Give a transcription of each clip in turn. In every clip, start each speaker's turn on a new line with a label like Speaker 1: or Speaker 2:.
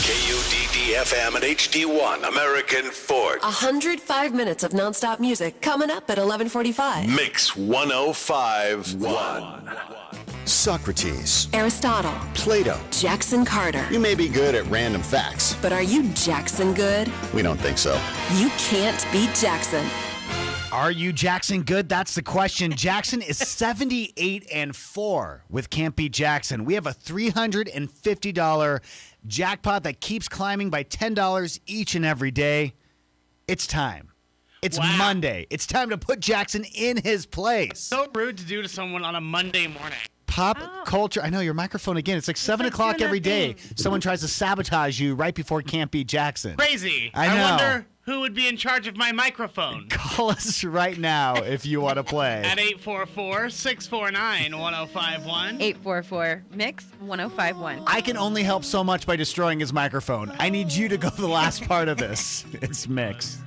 Speaker 1: KUDD-FM and HD1, American Fort.
Speaker 2: 105 minutes of nonstop music coming up at 11:45.
Speaker 1: Mix 105.1.
Speaker 3: Socrates,
Speaker 2: Aristotle,
Speaker 3: Plato.
Speaker 2: Jackson Carter.
Speaker 3: You may be good at random facts.
Speaker 2: But are you Jackson good?
Speaker 3: We don't think so.
Speaker 2: You can't beat Jackson.
Speaker 4: Are you Jackson good? That's the question. Jackson is 78-4 with Can't Beat Jackson. We have a $350 jackpot that keeps climbing by $10 each and every day. It's time. It's Monday. It's time to put Jackson in his place.
Speaker 5: So rude to do to someone on a Monday morning.
Speaker 4: Pop culture. I know your microphone again. It's like 7 o'clock every day. Someone tries to sabotage you right before Can't Beat Jackson.
Speaker 5: Crazy.
Speaker 4: I know.
Speaker 5: Wonder who would be in charge of my microphone.
Speaker 4: Call us right now if you want to play.
Speaker 5: At 844-649-1051.
Speaker 6: 844-MIX-1051.
Speaker 4: I can only help so much by destroying his microphone. I need you to go the last part of this. It's Mix.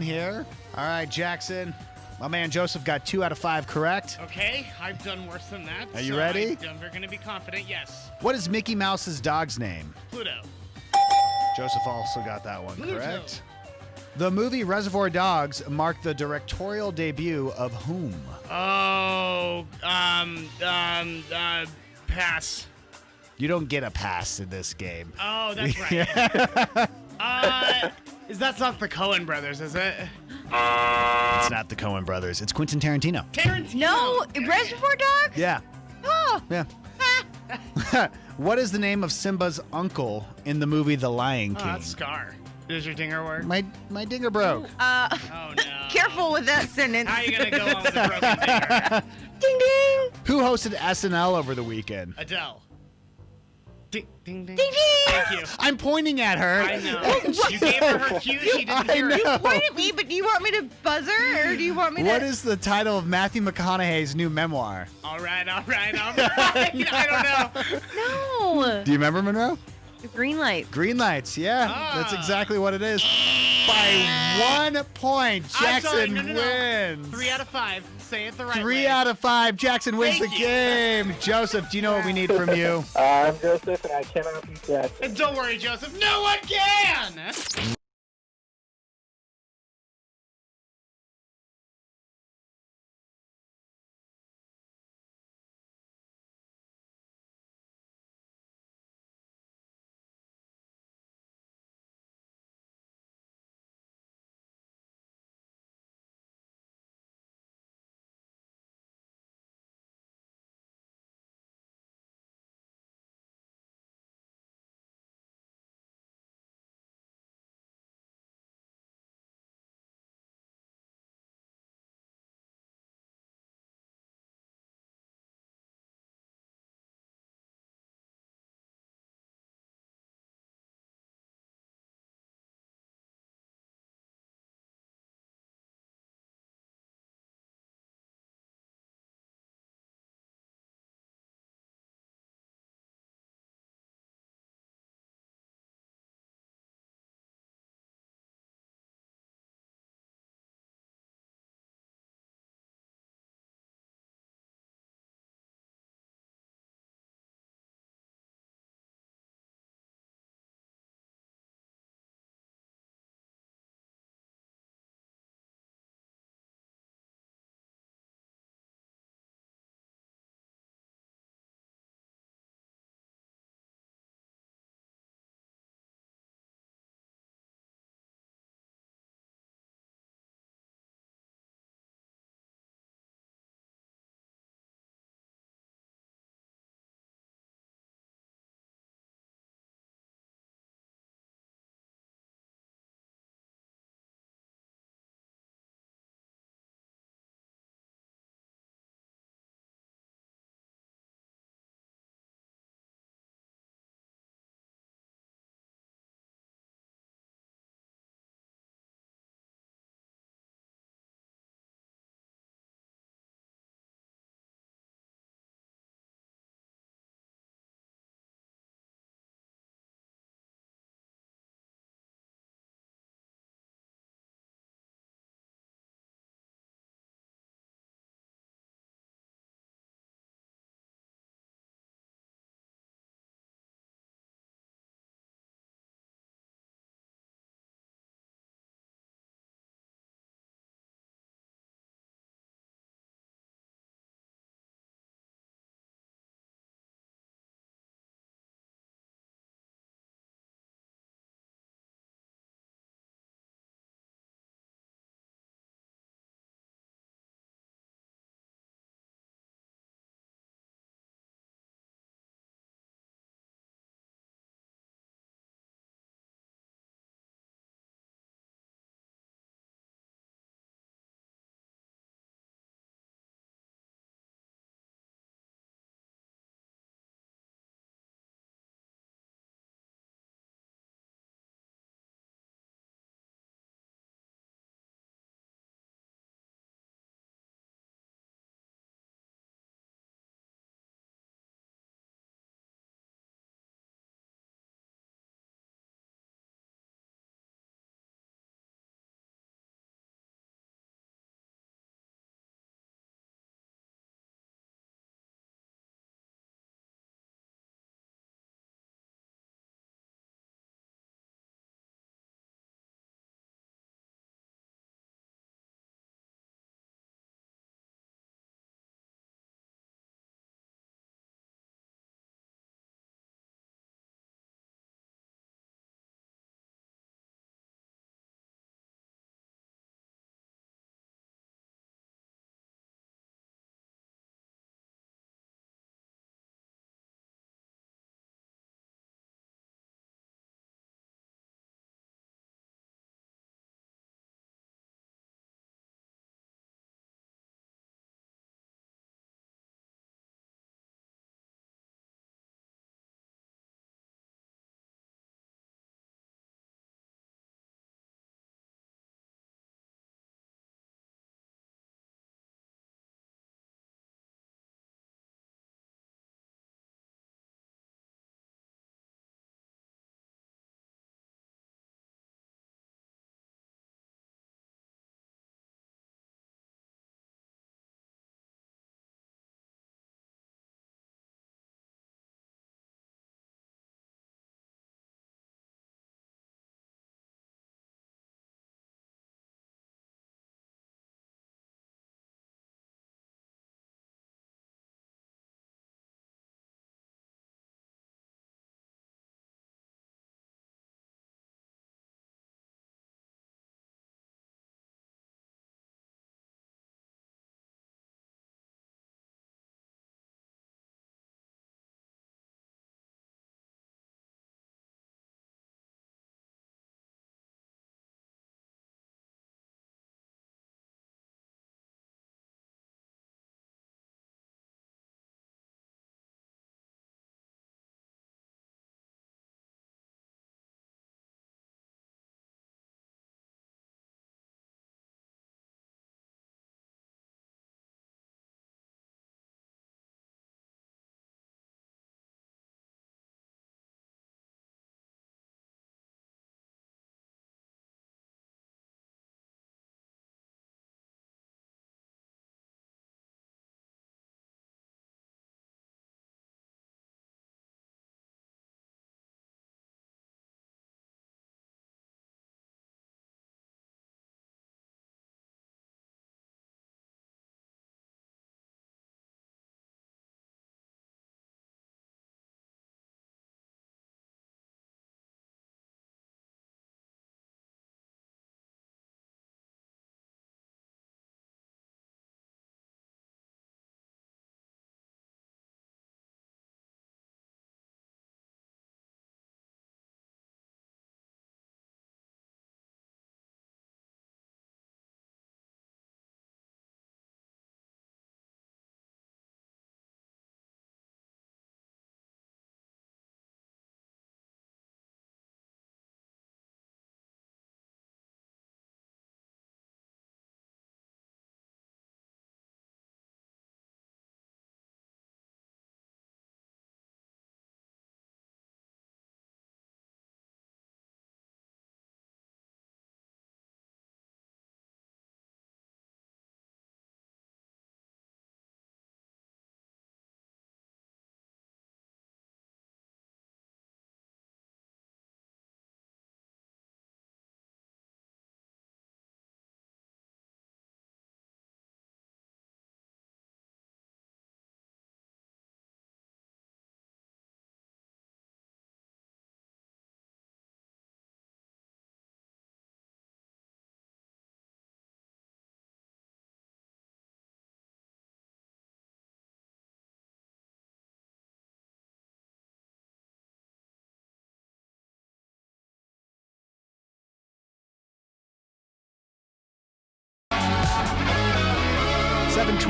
Speaker 4: here. All right, Jackson. My man Joseph got 2 out of 5 correct.
Speaker 5: Okay, I've done worse than that.
Speaker 4: Are you ready?
Speaker 5: I'm going to be confident, yes.
Speaker 4: What is Mickey Mouse's dog's name?
Speaker 5: Pluto.
Speaker 4: Joseph also got that one
Speaker 5: Pluto.
Speaker 4: correct. The movie Reservoir Dogs marked the directorial debut of whom?
Speaker 5: Oh, pass.
Speaker 4: You don't get a pass in this game.
Speaker 5: Oh, that's right. That's not the Coen brothers, is it?
Speaker 4: It's not the Coen brothers. It's Quentin Tarantino.
Speaker 5: Tarantino.
Speaker 6: No, Reservoir Dogs?
Speaker 4: Yeah.
Speaker 6: Oh.
Speaker 4: Yeah. What is the name of Simba's uncle in the movie The Lion
Speaker 5: Oh,
Speaker 4: King?
Speaker 5: that's Scar. Does your dinger work?
Speaker 4: My dinger broke.
Speaker 5: Oh, no.
Speaker 6: Careful with that sentence.
Speaker 5: How are you going to go on with a broken dinger?
Speaker 6: Ding ding.
Speaker 4: Who hosted SNL over the weekend?
Speaker 5: Adele. Ding, ding, ding.
Speaker 6: Ding ding.
Speaker 5: Thank you.
Speaker 4: I'm pointing at her.
Speaker 5: I know. You gave her her cue. She didn't hear it.
Speaker 4: know.
Speaker 6: Point at me, but do you want me to buzzer or do you want me to?
Speaker 4: What is the title of Matthew McConaughey's new memoir?
Speaker 5: All right. I don't know.
Speaker 6: No.
Speaker 4: Do you remember, Monroe?
Speaker 6: Green light.
Speaker 4: Green Lights. Yeah, that's exactly what it is. By 1 point,
Speaker 5: I'm sorry,
Speaker 4: Jackson
Speaker 5: no.
Speaker 4: wins.
Speaker 5: 3 out of 5. Say it the right way.
Speaker 4: 3 out of 5. Jackson wins
Speaker 5: Thank
Speaker 4: the
Speaker 5: you.
Speaker 4: game. Joseph, do you know what we need from you?
Speaker 7: I'm Joseph, and I cannot beat Jackson.
Speaker 5: And don't worry, Joseph. No one can.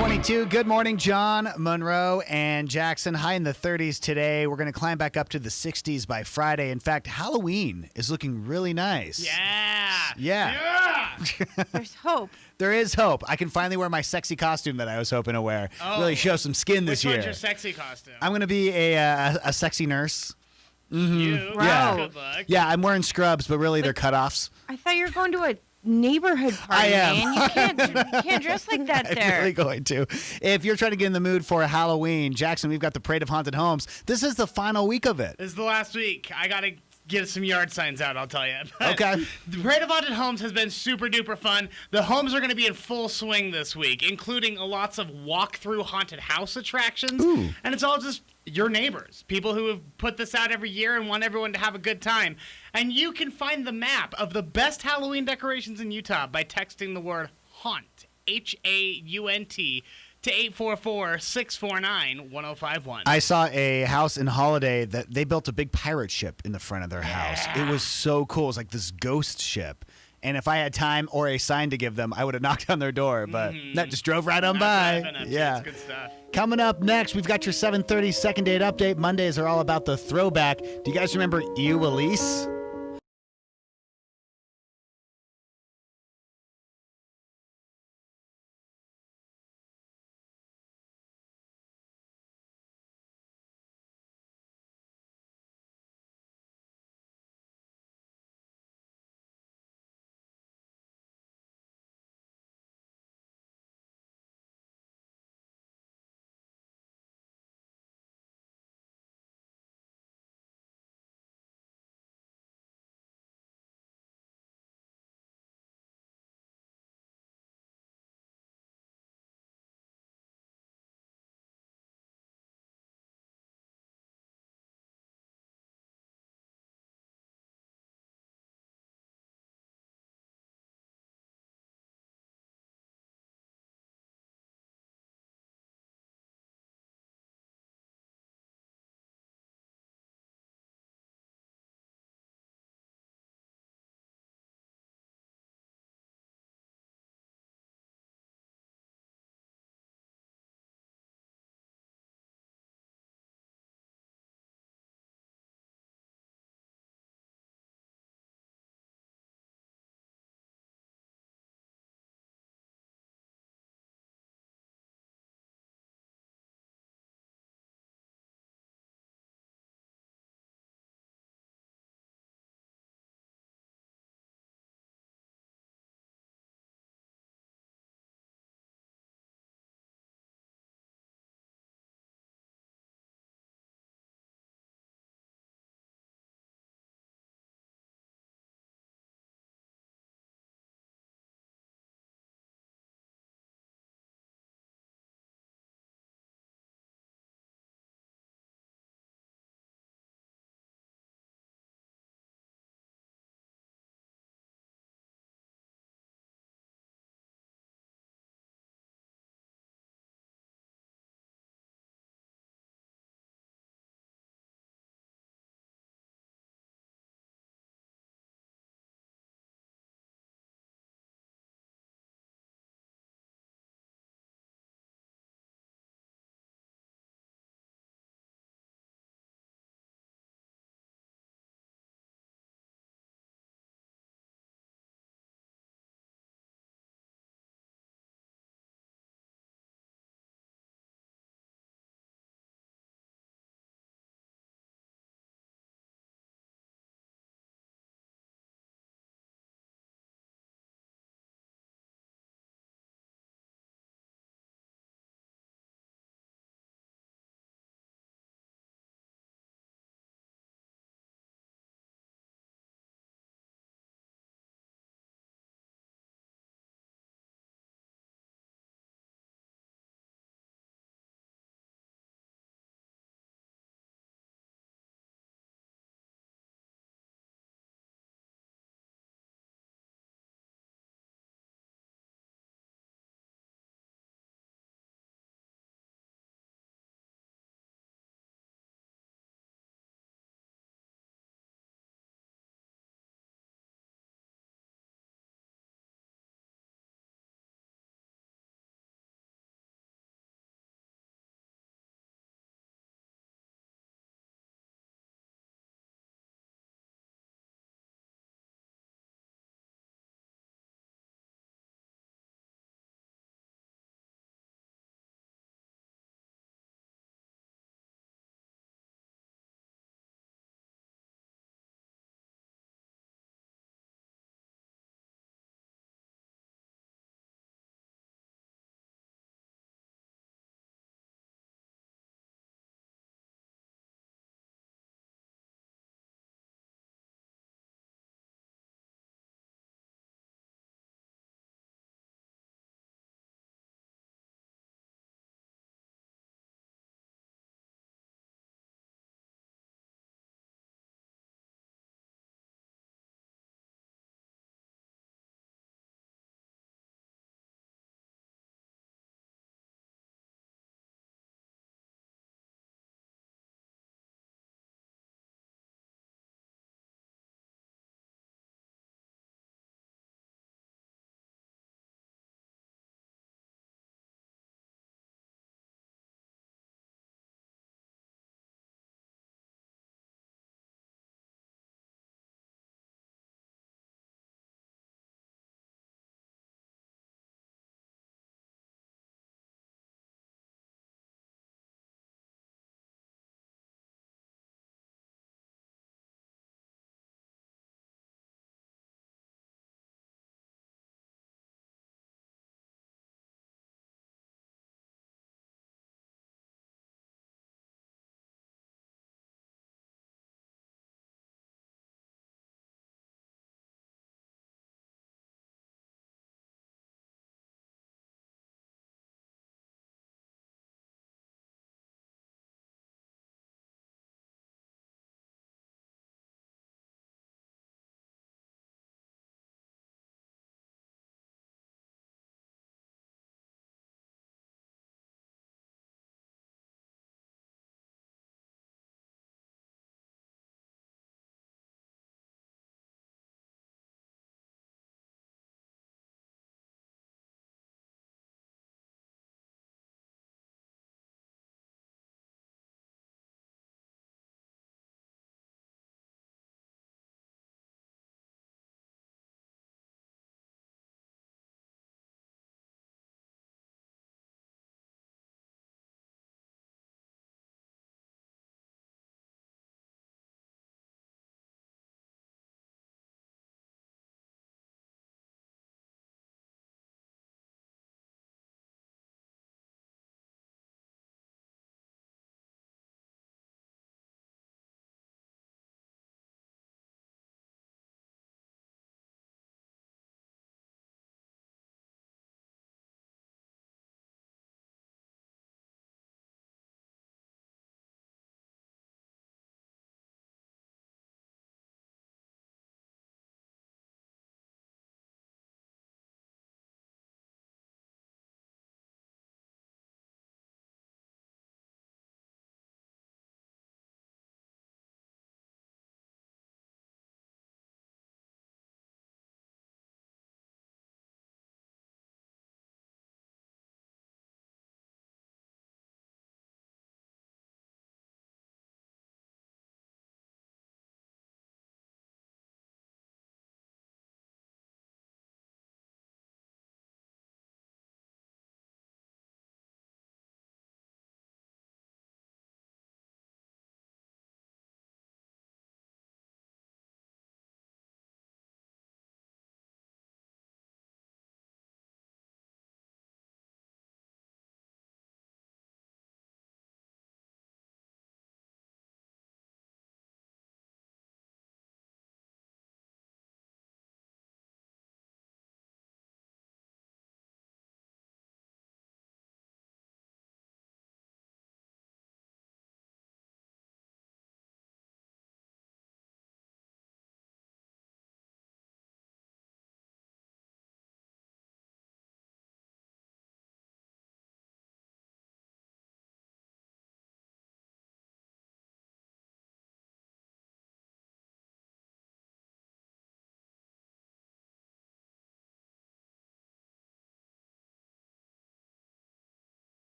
Speaker 4: 7:22. Good morning, John, Monroe, and Jackson. High in the 30s today. We're going to climb back up to the 60s by Friday. In fact, Halloween is looking really nice.
Speaker 5: Yeah.
Speaker 4: Yeah.
Speaker 6: There's hope.
Speaker 4: There is hope. I can finally wear my sexy costume that I was hoping to wear. Really show some skin this
Speaker 5: Which
Speaker 4: year.
Speaker 5: one's your sexy costume?
Speaker 4: I'm going to be a sexy nurse.
Speaker 5: You.
Speaker 4: Yeah.
Speaker 5: Good luck.
Speaker 4: Yeah, I'm wearing scrubs, but really they're cutoffs.
Speaker 6: I thought you were going to a neighborhood party,
Speaker 4: I am.
Speaker 6: man. You can't dress like that there.
Speaker 4: I'm really going to. If you're trying to get in the mood for Halloween, Jackson, we've got the Parade of Haunted Homes. This is the final week of it.
Speaker 5: This is the last week. I got to get some yard signs out, I'll tell you.
Speaker 4: Okay.
Speaker 5: The Parade of Haunted Homes has been super duper fun. The homes are going to be in full swing this week, including lots of walk-through haunted house attractions.
Speaker 4: Ooh.
Speaker 5: And it's all just your neighbors, people who have put this out every year and want everyone to have a good time. And you can find the map of the best Halloween decorations in Utah by texting the word HAUNT, HAUNT, to 844-649-1051.
Speaker 4: I saw a house in Holiday that they built a big pirate ship in the front of their house. It was so cool. It was like this ghost ship. And if I had time or a sign to give them, I would have knocked on their door, but that just drove right on by. Yeah.
Speaker 5: It's good stuff.
Speaker 4: Coming up next, we've got your 7:30 second date update. Mondays are all about the throwback. Do you guys remember You, Elise?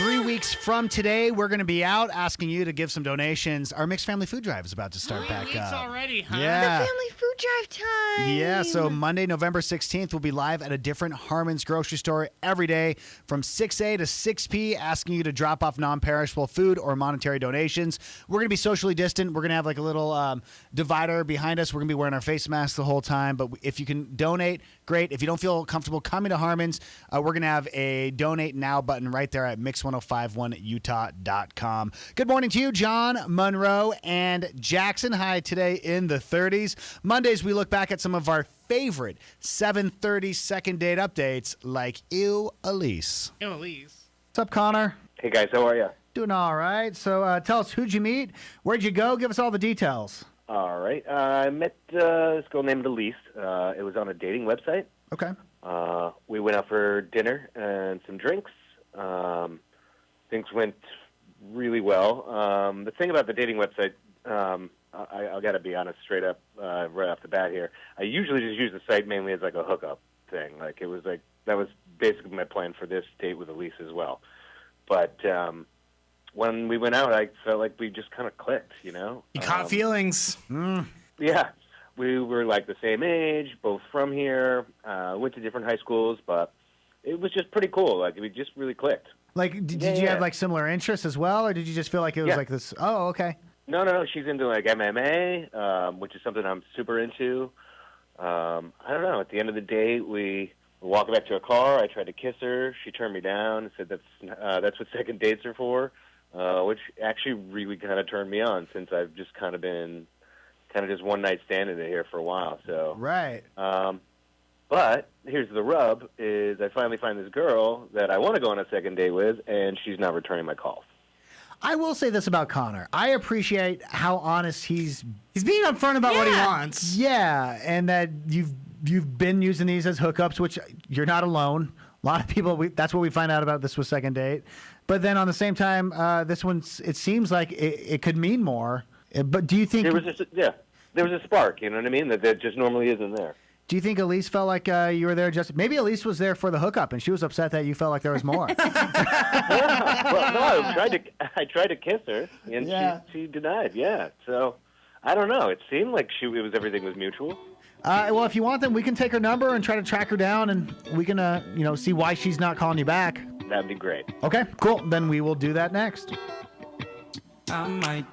Speaker 4: 3 weeks from today, we're going to be out asking you to give some donations. Our Mixed Family Food Drive is about to start
Speaker 5: 3
Speaker 4: back
Speaker 5: weeks
Speaker 4: up.
Speaker 5: already, huh?
Speaker 4: Yeah.
Speaker 6: Family food drive time.
Speaker 4: Yeah, so Monday, November 16th, we'll be live at a different Harmon's grocery store every day from 6A to 6P, asking you to drop off non-perishable food or monetary donations. We're going to be socially distant. We're going to have like a little divider behind us. We're going to be wearing our face masks the whole time. But if you can donate, great. If you don't feel comfortable coming to Harmon's, we're going to have a Donate Now button right there at mix1051utah.com. Good morning to you, John, Monroe, and Jackson. Hi, today in the 30s. Mondays, we look back at some of our favorite 7:30 second date updates like Ew, Elise.
Speaker 5: Elise.
Speaker 4: What's up, Connor?
Speaker 7: Hey guys, how are you?
Speaker 4: Doing all right. So tell us, who'd you meet? Where'd you go? Give us all the details.
Speaker 7: All right. I met this girl named Elise. It was on a dating website.
Speaker 4: Okay.
Speaker 7: We went out for dinner and some drinks. Things went really well. The thing about the dating website, I got to be honest straight up right off the bat here. I usually just use the site mainly as like a hookup thing. Like it was like that was basically my plan for this date with Elise as well. But when we went out, I felt like we just kind of clicked, you know?
Speaker 8: You caught feelings.
Speaker 7: Yeah. We were like the same age, both from here, went to different high schools, but it was just pretty cool. Like, we just really clicked.
Speaker 4: Like, did you have like similar interests as well, or did you just feel like it was
Speaker 7: Yeah.
Speaker 4: like this? Oh, okay.
Speaker 7: No. She's into like MMA, which is something I'm super into. I don't know. At the end of the day, we were walking back to her car. I tried to kiss her. She turned me down and said that's what second dates are for, which actually really kind of turned me on since I've just kind of been just one night standing here for a while. So
Speaker 4: Right.
Speaker 7: But here's the rub: is I finally find this girl that I want to go on a second date with, and she's not returning my calls.
Speaker 4: I will say this about Connor. I appreciate how honest he's.
Speaker 8: He's being upfront about what he
Speaker 6: Yeah.
Speaker 8: wants.
Speaker 4: Yeah, and that you've been using these as hookups, which you're not alone. A lot of people. That's what we find out about this with second date. But then on the same time, this one's. It seems like it could mean more. But do you think
Speaker 7: There was a spark. You know what I mean? That just normally isn't there.
Speaker 4: Do you think Elise felt like you were there just? Maybe Elise was there for the hookup, and she was upset that you felt like there was more.
Speaker 7: Well, no, I tried to kiss her, and
Speaker 4: Yeah.
Speaker 7: she denied. Yeah, so I don't know. It seemed like everything was mutual.
Speaker 4: Well, if you want, then we can take her number and try to track her down, and we can, see why she's not calling you back.
Speaker 7: That'd be great.
Speaker 4: Okay, cool. Then we will do that next.
Speaker 8: I might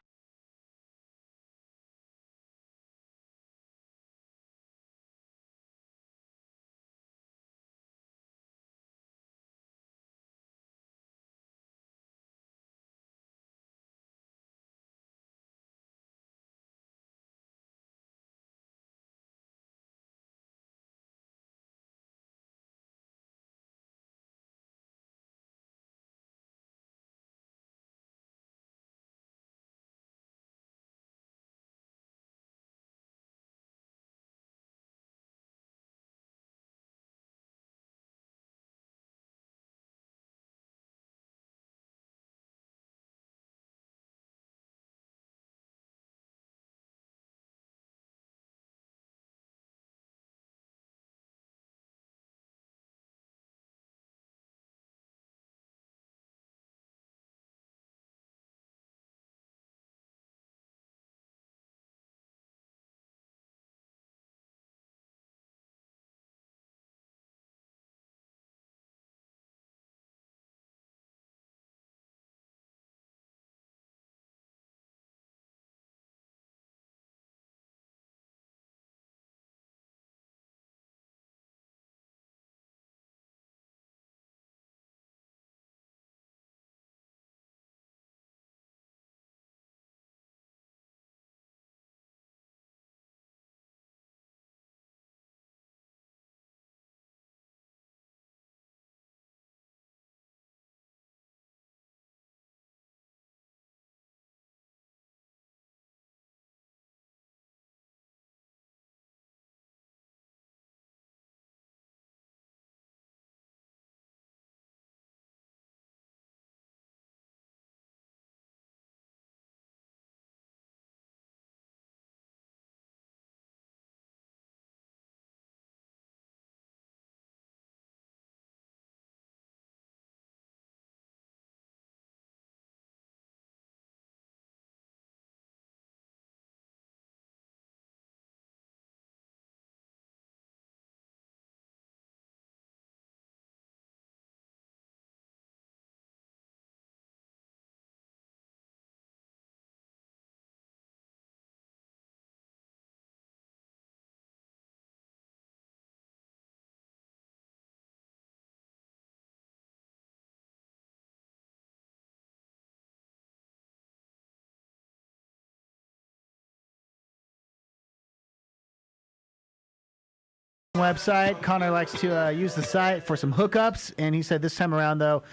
Speaker 4: website. Connor likes to use the site for some hookups, and he said this time around, though,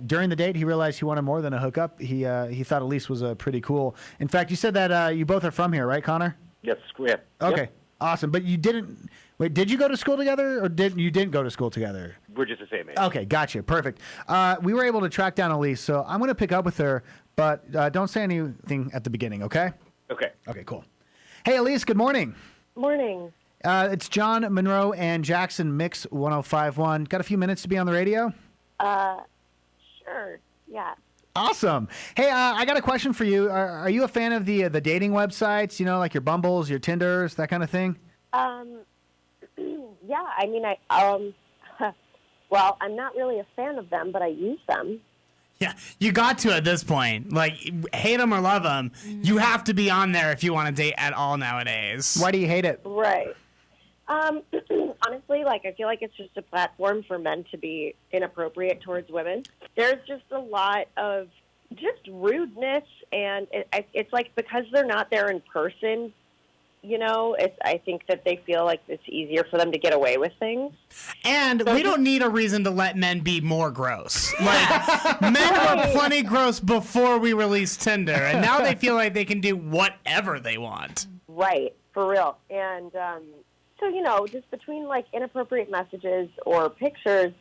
Speaker 4: during the date, he realized he wanted more than a hookup. He thought Elise was pretty cool. In fact, you said that you both are from here, right, Connor?
Speaker 7: Yes, yeah.
Speaker 4: Okay,
Speaker 7: Yep.
Speaker 4: awesome. But you didn't. Wait, did you go to school together, or didn't go to school together?
Speaker 7: We're just the same age.
Speaker 4: Okay, gotcha. Perfect. We were able to track down Elise, so I'm going to pick up with her, but don't say anything at the beginning, okay?
Speaker 7: Okay.
Speaker 4: Okay, cool. Hey, Elise, good morning.
Speaker 6: Morning.
Speaker 4: It's John Monroe and Jackson Mix 1051. Got a few minutes to be on the radio?
Speaker 6: Sure. Yeah.
Speaker 4: Awesome. Hey, I got a question for you. Are you a fan of the dating websites, like your Bumbles, your Tinders, that kind of thing?
Speaker 6: Yeah. I mean, well, I'm not really a fan of them, but I use them.
Speaker 5: Yeah, you got to at this point. Like, hate them or love them, you have to be on there if you want to date at all nowadays.
Speaker 4: Why do you hate it?
Speaker 6: Right. Honestly, I feel like it's just a platform for men to be inappropriate towards women. There's just a lot of just rudeness, and it's like because they're not there in person, I think that they feel like it's easier for them to get away with things.
Speaker 5: And we don't need a reason to let men be more gross. Like, men were plenty gross before we released Tinder, and now they feel like they can do whatever they want.
Speaker 6: Right, for real. And so, just between inappropriate messages or pictures,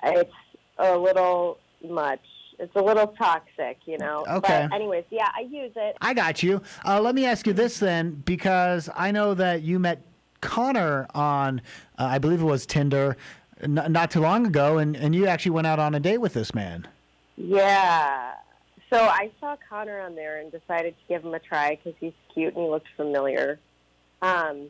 Speaker 6: it's a little much. It's a little toxic,
Speaker 4: Okay.
Speaker 6: But anyways, yeah, I use it.
Speaker 4: I got you. Let me ask you this then, because I know that you met Connor on, I believe it was Tinder, not too long ago, and you actually went out on a date with this man.
Speaker 6: Yeah. So I saw Connor on there and decided to give him a try because he's cute and he looked familiar. And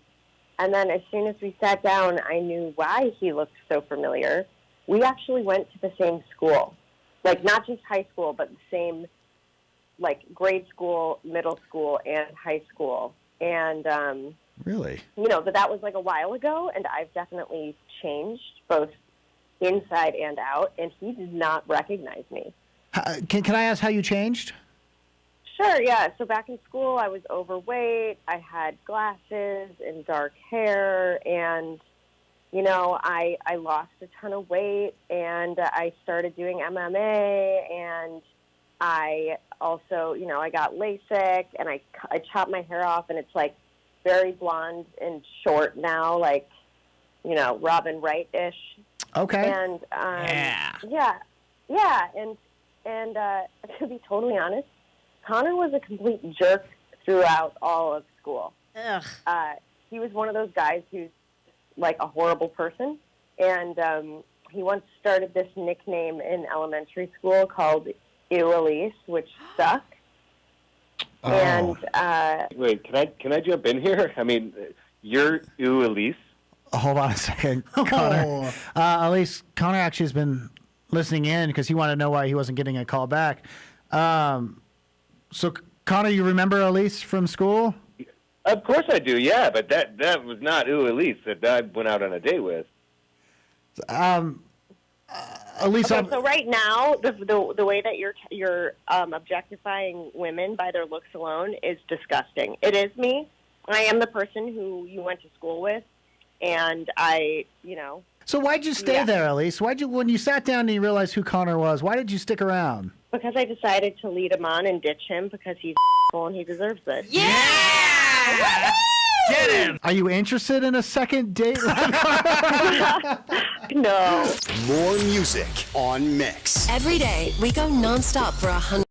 Speaker 6: then as soon as we sat down, I knew why he looked so familiar. We actually went to the same school. Not just high school, but the same, grade school, middle school, and high school. And,
Speaker 4: Really?
Speaker 6: but that was, a while ago, and I've definitely changed, both inside and out, and he did not recognize me.
Speaker 4: Can I ask how you changed?
Speaker 6: Sure, yeah. So back in school, I was overweight. I had glasses and dark hair, and I lost a ton of weight, and I started doing MMA, and I also, I got LASIK, and I chopped my hair off, and it's, very blonde and short now, Robin Wright-ish.
Speaker 4: Okay.
Speaker 6: And,
Speaker 5: Yeah.
Speaker 6: Yeah, and to be totally honest, Connor was a complete jerk throughout all of school.
Speaker 9: Ugh.
Speaker 6: He was one of those guys who's a horrible person, and he once started this nickname in elementary school called Ew Elise, which stuck.
Speaker 4: Oh.
Speaker 6: And
Speaker 7: Wait, can I jump in here? I mean, you're Elise.
Speaker 4: Hold on a second, Connor. Elise, Connor actually has been listening in because he wanted to know why he wasn't getting a call back. So, Connor, you remember Elise from school?
Speaker 7: Of course I do, yeah, but that was not Elise that I went out on a date with.
Speaker 4: Elise,
Speaker 6: okay, so right now, the way that you're objectifying women by their looks alone is disgusting. It is me. I am the person who you went to school with, and I.
Speaker 4: So why'd you stay there, Elise? When you sat down and you realized who Connor was, why did you stick around?
Speaker 6: Because I decided to lead him on and ditch him because he's and he deserves it.
Speaker 5: Yeah! Get him!
Speaker 4: Are you interested in a second date?
Speaker 6: No.
Speaker 3: More music on Mix.
Speaker 2: Every day, we go nonstop for 100.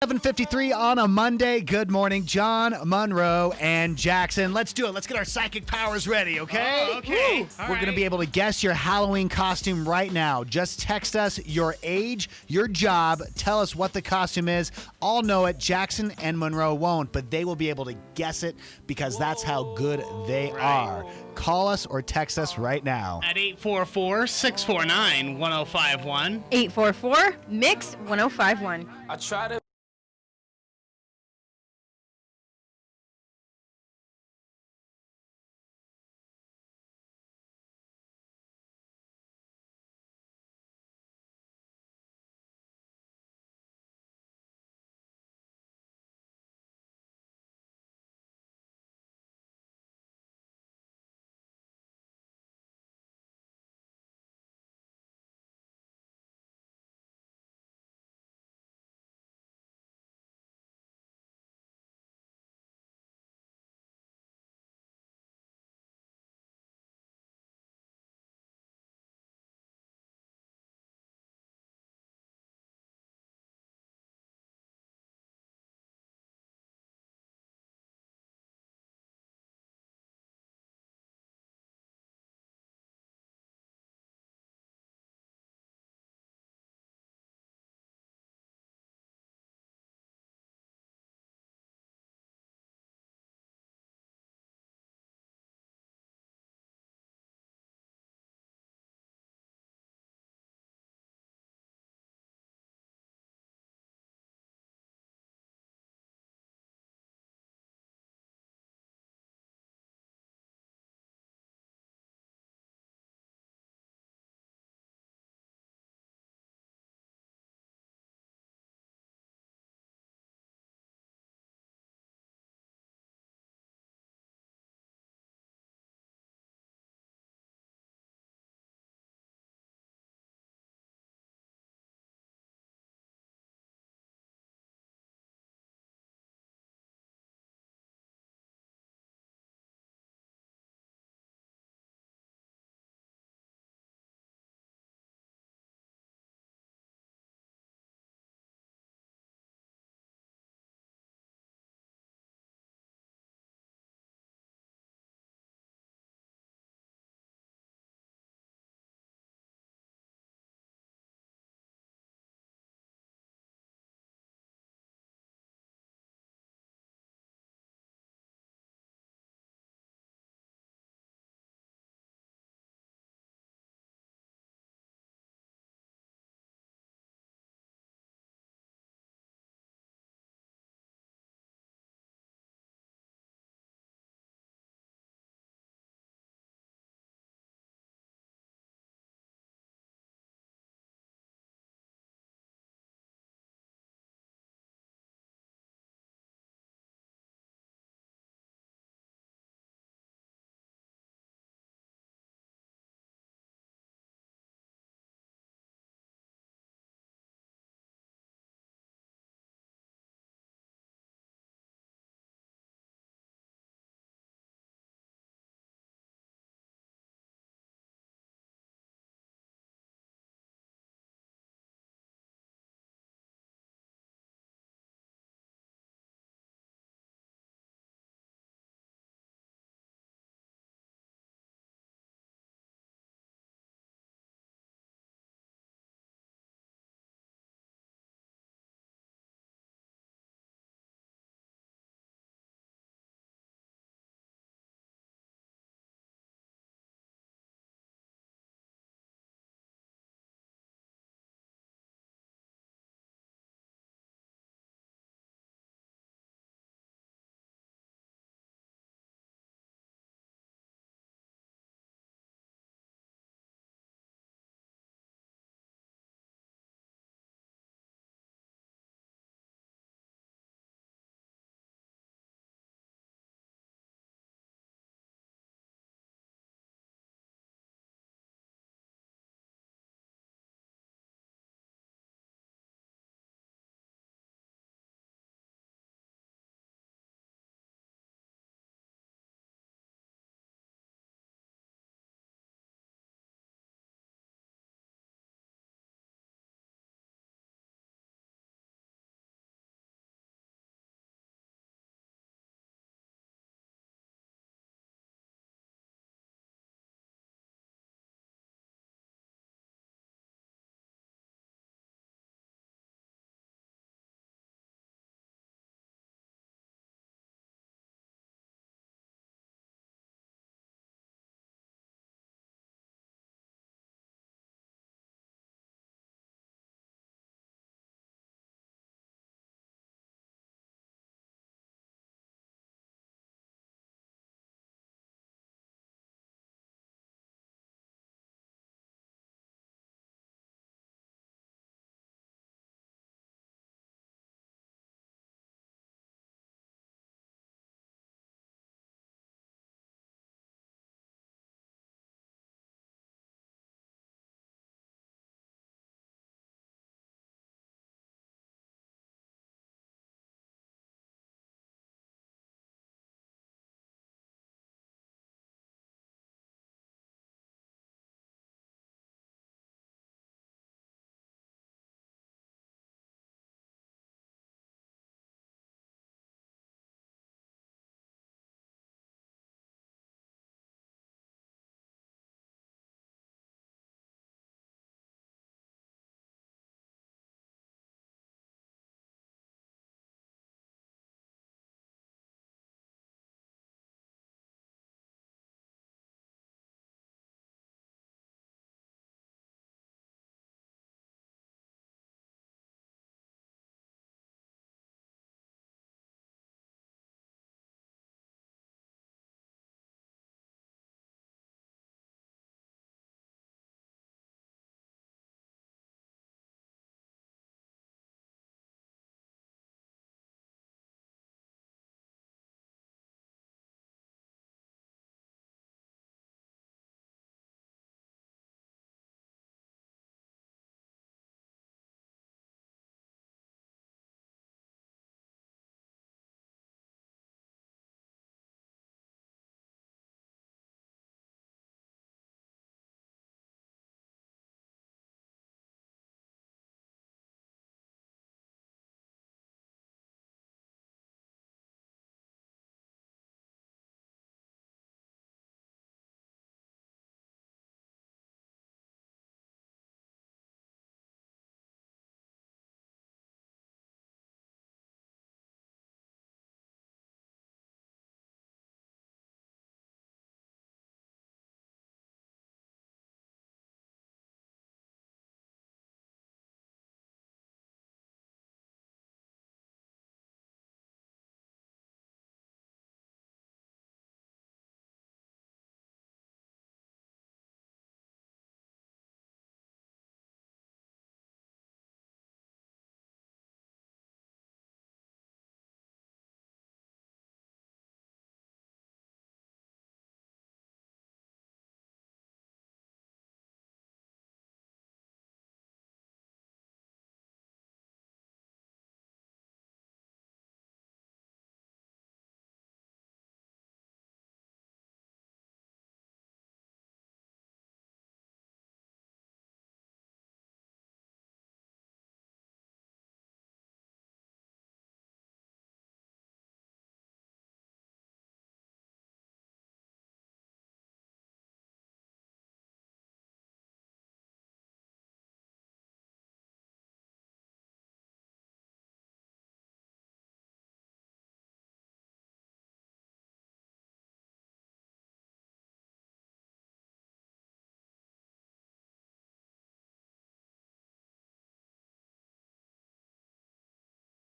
Speaker 4: 7:53 on a Monday. Good morning, John, Monroe, and Jackson. Let's do it. Let's get our psychic powers ready, okay?
Speaker 5: Oh, okay.
Speaker 4: Woo.
Speaker 5: All
Speaker 4: We're going to
Speaker 5: right.
Speaker 4: be able to guess your Halloween costume right now. Just text us your age, your job, tell us what the costume is. All know it. Jackson and Monroe won't, but they will be able to guess it because that's how good they are. Call us or text us right now.
Speaker 5: At 844-649-1051.
Speaker 9: 844-MIX-1051.
Speaker 8: I try to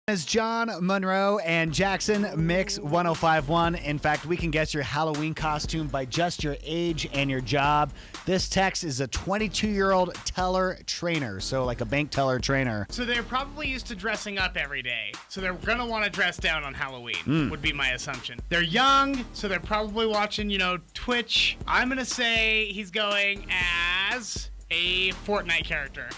Speaker 4: Is John Monroe and Jackson Mix 1051. In fact, we can guess your Halloween costume by just your age and your job. This text is a 22-year-old teller trainer, so like a bank teller trainer.
Speaker 5: So they're probably used to dressing up every day. So they're going to want to dress down on Halloween, would be my assumption. They're young, so they're probably watching, Twitch. I'm going to say he's going as a Fortnite character.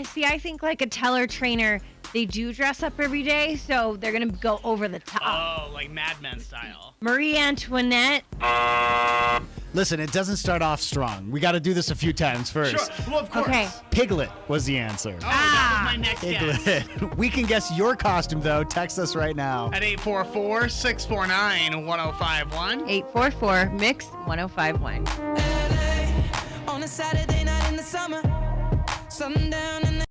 Speaker 9: I think like a teller trainer, they do dress up every day, so they're going to go over the top.
Speaker 5: Oh, like Mad Men style.
Speaker 9: Marie Antoinette.
Speaker 4: Listen, it doesn't start off strong. We got to do this a few times first.
Speaker 5: Sure. Well, of course.
Speaker 9: Okay.
Speaker 4: Piglet was the answer.
Speaker 5: Oh, that was my next guess.
Speaker 4: Piglet. We can guess your costume, though. Text us right now.
Speaker 5: At 844-649-1051.
Speaker 9: 844 Mix 1051.
Speaker 10: On a Saturday night in the summer, sundown in the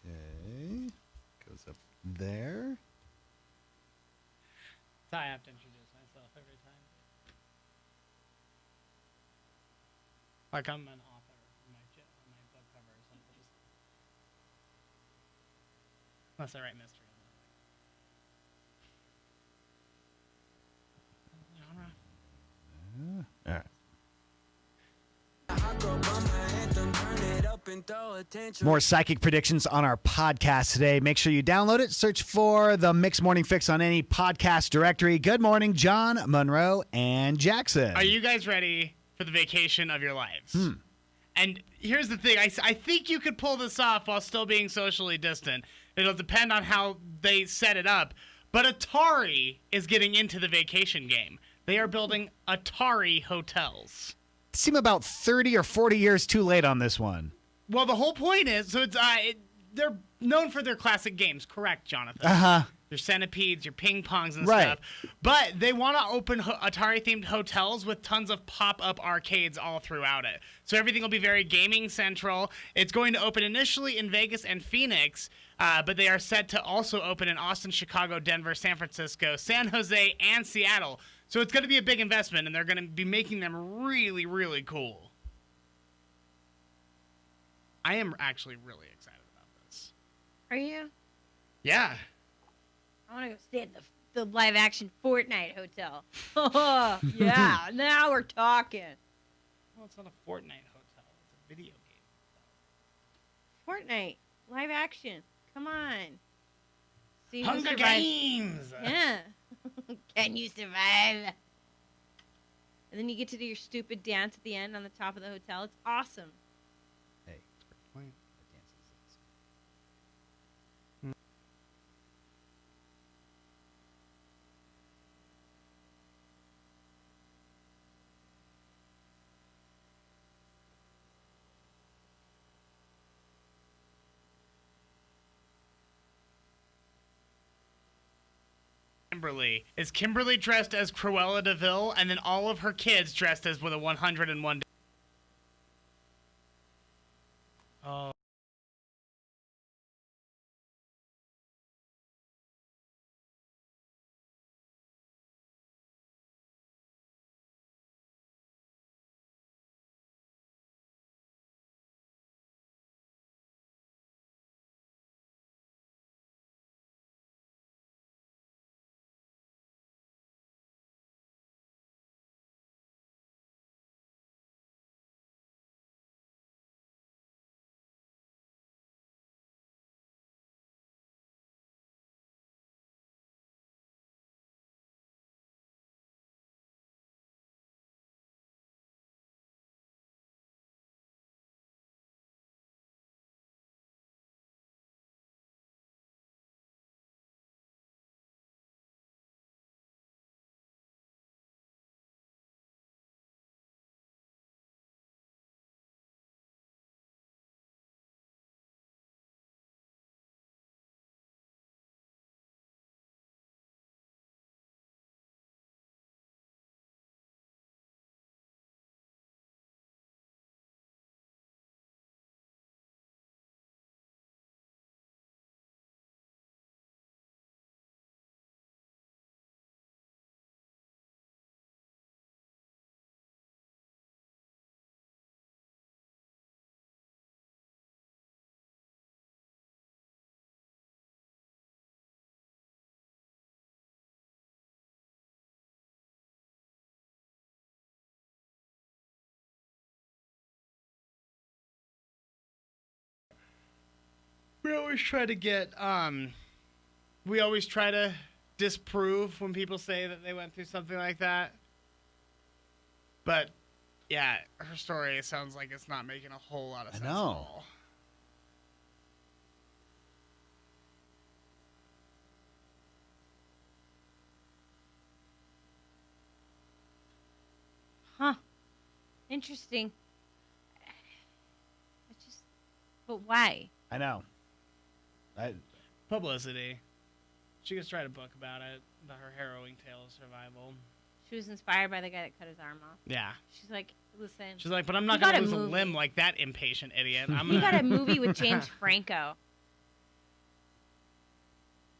Speaker 4: Okay. Goes up there.
Speaker 5: So I have to introduce myself every time. Like I'm an author on my book covers. Unless I write mystery.
Speaker 4: All right. More psychic predictions on our podcast today. Make sure you download it. Search for the Mix Morning Fix on any podcast directory. Good morning, John, Monroe, and Jackson.
Speaker 5: Are you guys ready for the vacation of your lives? And here's the thing. I think you could pull this off while still being socially distant. It'll depend on how they set it up. But Atari is getting into the vacation game. They are building Atari hotels.
Speaker 4: Seem about 30 or 40 years too late on this one.
Speaker 5: Well, the whole point is, so it's they're known for their classic games, correct, Jonathan?
Speaker 4: Uh-huh.
Speaker 5: Your centipedes, your ping pongs and
Speaker 4: Right.
Speaker 5: stuff. But they want to open Atari-themed hotels with tons of pop-up arcades all throughout it. So everything will be very gaming central. It's going to open initially in Vegas and Phoenix, but they are set to also open in Austin, Chicago, Denver, San Francisco, San Jose, and Seattle. So it's going to be a big investment, and they're going to be making them really, really cool. I am actually really excited about this.
Speaker 9: Are you?
Speaker 5: Yeah.
Speaker 9: I want to go stay at the live action Fortnite hotel. Oh, yeah. Now we're talking.
Speaker 5: Well, it's not a Fortnite hotel. It's a video game.
Speaker 9: Fortnite live action. Come on. See who
Speaker 5: Hunger
Speaker 9: survives.
Speaker 5: Games!
Speaker 9: Yeah. Can you survive? And then you get to do your stupid dance at the end on the top of the hotel. It's awesome.
Speaker 4: Hey.
Speaker 5: Kimberly. Is Kimberly dressed as Cruella DeVille, and then all of her kids dressed as with a 101? Oh. We always try to disprove when people say that they went through something like that. But, yeah, her story sounds like it's not making a whole lot of sense at all.
Speaker 9: Huh. Interesting. But why?
Speaker 4: I know.
Speaker 5: Publicity. She could write a book about it, about her harrowing tale of survival.
Speaker 9: She was inspired by the guy that cut his arm off.
Speaker 5: Yeah.
Speaker 9: She's like, listen.
Speaker 5: She's like, but I'm not going to lose a limb like that impatient idiot.
Speaker 9: You got a movie with James Franco.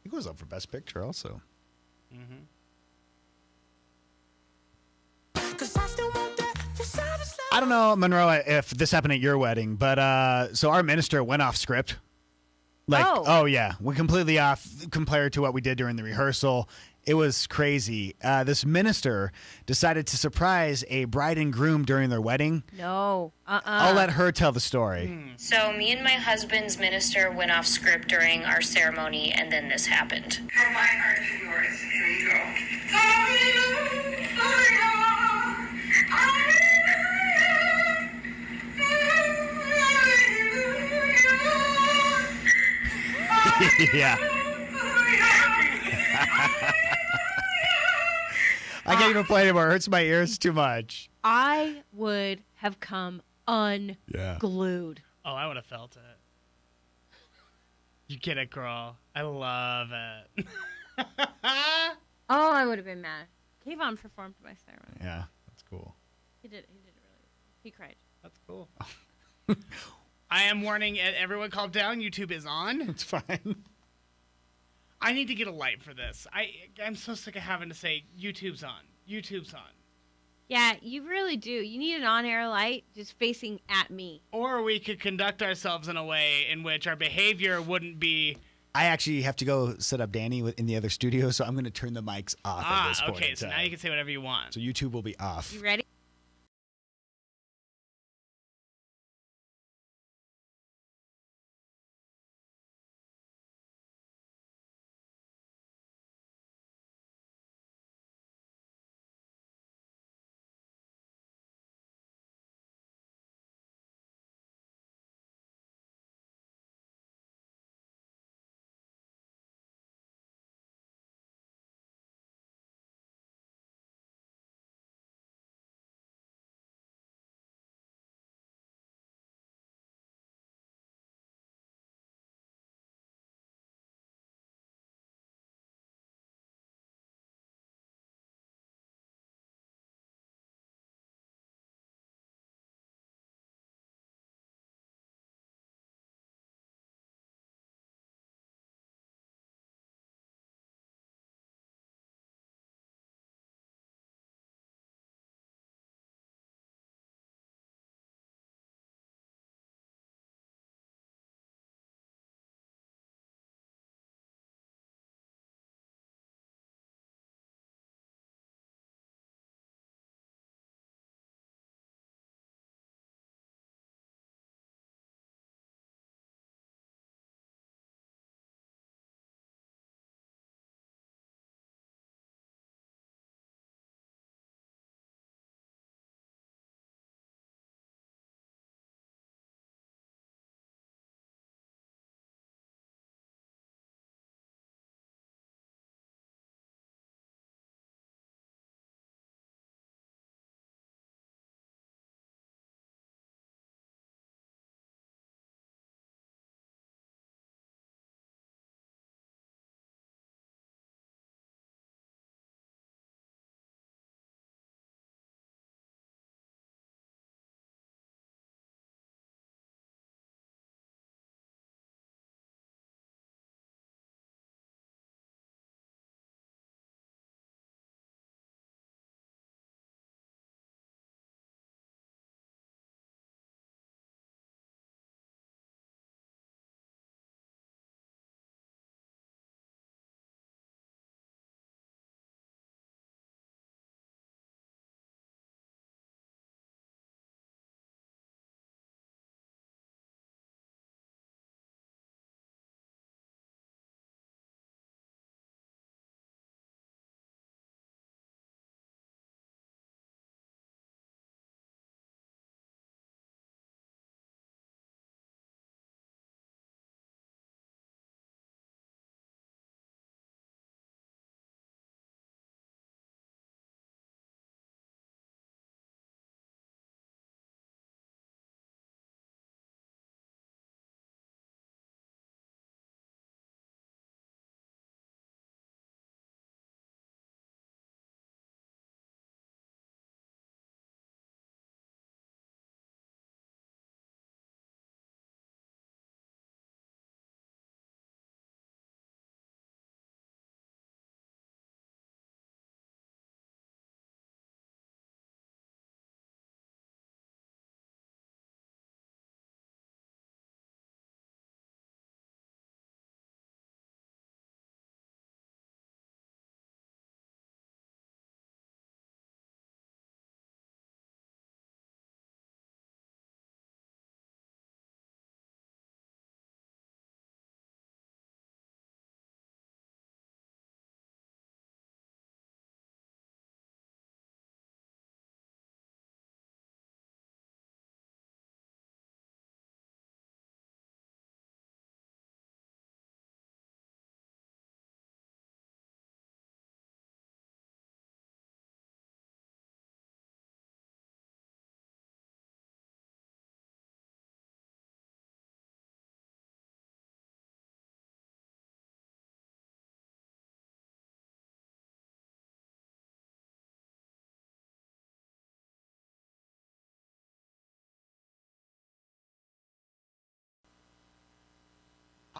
Speaker 4: He was up for Best Picture also. I don't know, Monroe, if this happened at your wedding, but so our minister went off script. Oh yeah, went completely off compared to what we did during the rehearsal. It was crazy. This minister decided to surprise a bride and groom during their wedding.
Speaker 9: No.
Speaker 4: I'll let her tell the story.
Speaker 11: So me and my husband's minister went off script during our ceremony, and then this happened.
Speaker 10: From my heart to yours. Here you go.
Speaker 4: Yeah. I can't even play anymore. It hurts my ears too much.
Speaker 9: I would have come unglued.
Speaker 5: Oh, I would have felt it. You get it, girl. I love it.
Speaker 9: Oh, I would have been mad. Kayvon performed my ceremony.
Speaker 4: Yeah, that's cool.
Speaker 9: He did really well. He cried.
Speaker 5: That's cool. I am warning everyone, calm down. YouTube is on.
Speaker 4: It's fine.
Speaker 5: I need to get a light for this. I'm so sick of having to say YouTube's on. YouTube's on.
Speaker 9: Yeah, you really do. You need an on-air light just facing at me.
Speaker 5: Or we could conduct ourselves in a way in which our behavior wouldn't be...
Speaker 4: I actually have to go set up Danny in the other studio, so I'm going to turn the mics off at this point.
Speaker 5: Okay, so now you can say whatever you want.
Speaker 4: So YouTube will be off.
Speaker 9: You ready?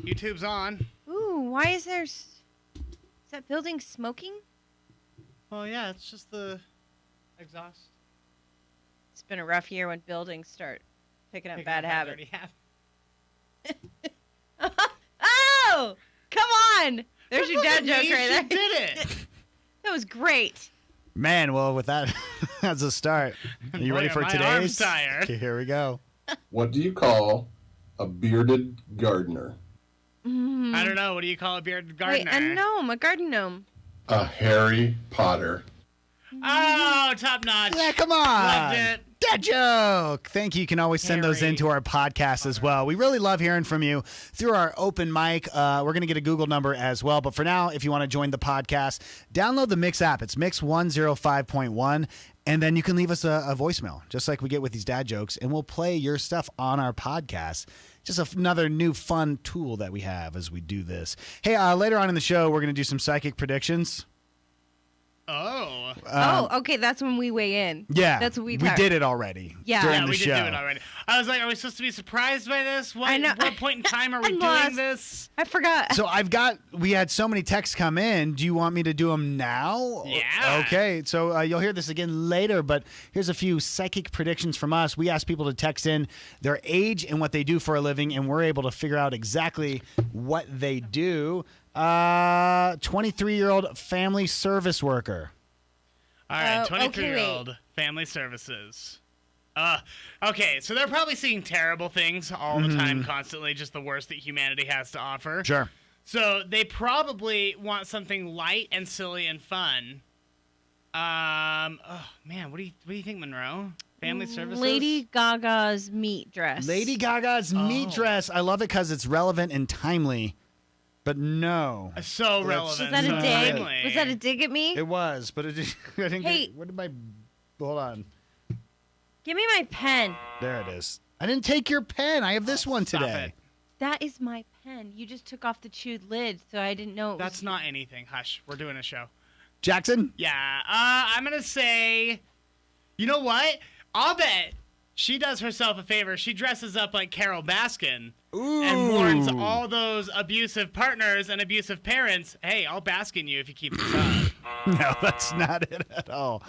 Speaker 5: YouTube's on.
Speaker 9: Ooh, why is there... Is that building smoking?
Speaker 5: Well, yeah, it's just the exhaust.
Speaker 9: It's been a rough year when buildings start picking up bad habits. Oh! Come on! There's your dad joke right there.
Speaker 5: You did it!
Speaker 9: That was great.
Speaker 4: Man, well, with that as a start, are you
Speaker 5: Boy,
Speaker 4: ready for
Speaker 5: are my arms
Speaker 4: today's?
Speaker 5: tired.
Speaker 4: Here we go.
Speaker 12: What do you call a bearded gardener?
Speaker 5: I don't know. What do you call a bearded gardener?
Speaker 9: Wait, a gnome, a garden gnome.
Speaker 12: A Harry Potter.
Speaker 5: Oh, top notch.
Speaker 4: Yeah, come on.
Speaker 5: Loved it.
Speaker 4: Dad joke. Thank you. You can always send those
Speaker 5: Harry
Speaker 4: into our podcast as well. We really love hearing from you through our open mic. We're going to get a Google number as well. But for now, if you want to join the podcast, download the Mix app. It's Mix 105.1. And then you can leave us a voicemail, just like we get with these dad jokes, and we'll play your stuff on our podcast. Just another new fun tool that we have as we do this. Hey, later on in the show, we're going to do some psychic predictions.
Speaker 5: Oh.
Speaker 9: Okay, that's when we weigh in.
Speaker 4: Yeah,
Speaker 9: That's what we
Speaker 4: did it already.
Speaker 9: Yeah.
Speaker 4: during
Speaker 5: Yeah,
Speaker 4: the
Speaker 5: we
Speaker 4: show.
Speaker 5: did do it already. I was like, are we supposed to be surprised by this? What,
Speaker 9: I know.
Speaker 5: what point in time are we
Speaker 9: I'm
Speaker 5: doing
Speaker 9: lost.
Speaker 5: this?
Speaker 9: I forgot.
Speaker 4: So we had so many texts come in. Do you want me to do them now?
Speaker 5: Yeah.
Speaker 4: Okay, so you'll hear this again later, but here's a few psychic predictions from us. We asked people to text in their age and what they do for a living, and we're able to figure out exactly what they do. 23-year-old family service worker.
Speaker 5: All right,
Speaker 9: okay,
Speaker 5: 23-year-old family services. Okay, so they're probably seeing terrible things all the time, constantly, just the worst that humanity has to offer.
Speaker 4: Sure.
Speaker 5: So they probably want something light and silly and fun. Oh man, what do you think, Monroe? Family services.
Speaker 9: Lady Gaga's meat dress.
Speaker 4: Lady Gaga's meat dress. I love it because it's relevant and timely. But no.
Speaker 5: So relevant.
Speaker 9: Was that a
Speaker 5: so
Speaker 9: dig?
Speaker 5: timely.
Speaker 9: Was that a dig at me?
Speaker 4: It was, but it didn't. I didn't
Speaker 9: Hey.
Speaker 4: get, what did my. Hold on.
Speaker 9: Give me my pen.
Speaker 4: There it is. I didn't take your pen. I have this one
Speaker 5: Stop
Speaker 4: today.
Speaker 5: it.
Speaker 9: That is my pen. You just took off the chewed lid, so I didn't know it
Speaker 5: That's
Speaker 9: was...
Speaker 5: not anything. Hush. We're doing a show.
Speaker 4: Jackson?
Speaker 5: Yeah. I'm gonna say. You know what? I'll bet she does herself a favor. She dresses up like Carol Baskin. And warns all those abusive partners and abusive parents, hey, I'll bask in you if you keep this up.
Speaker 4: No, that's not it at all.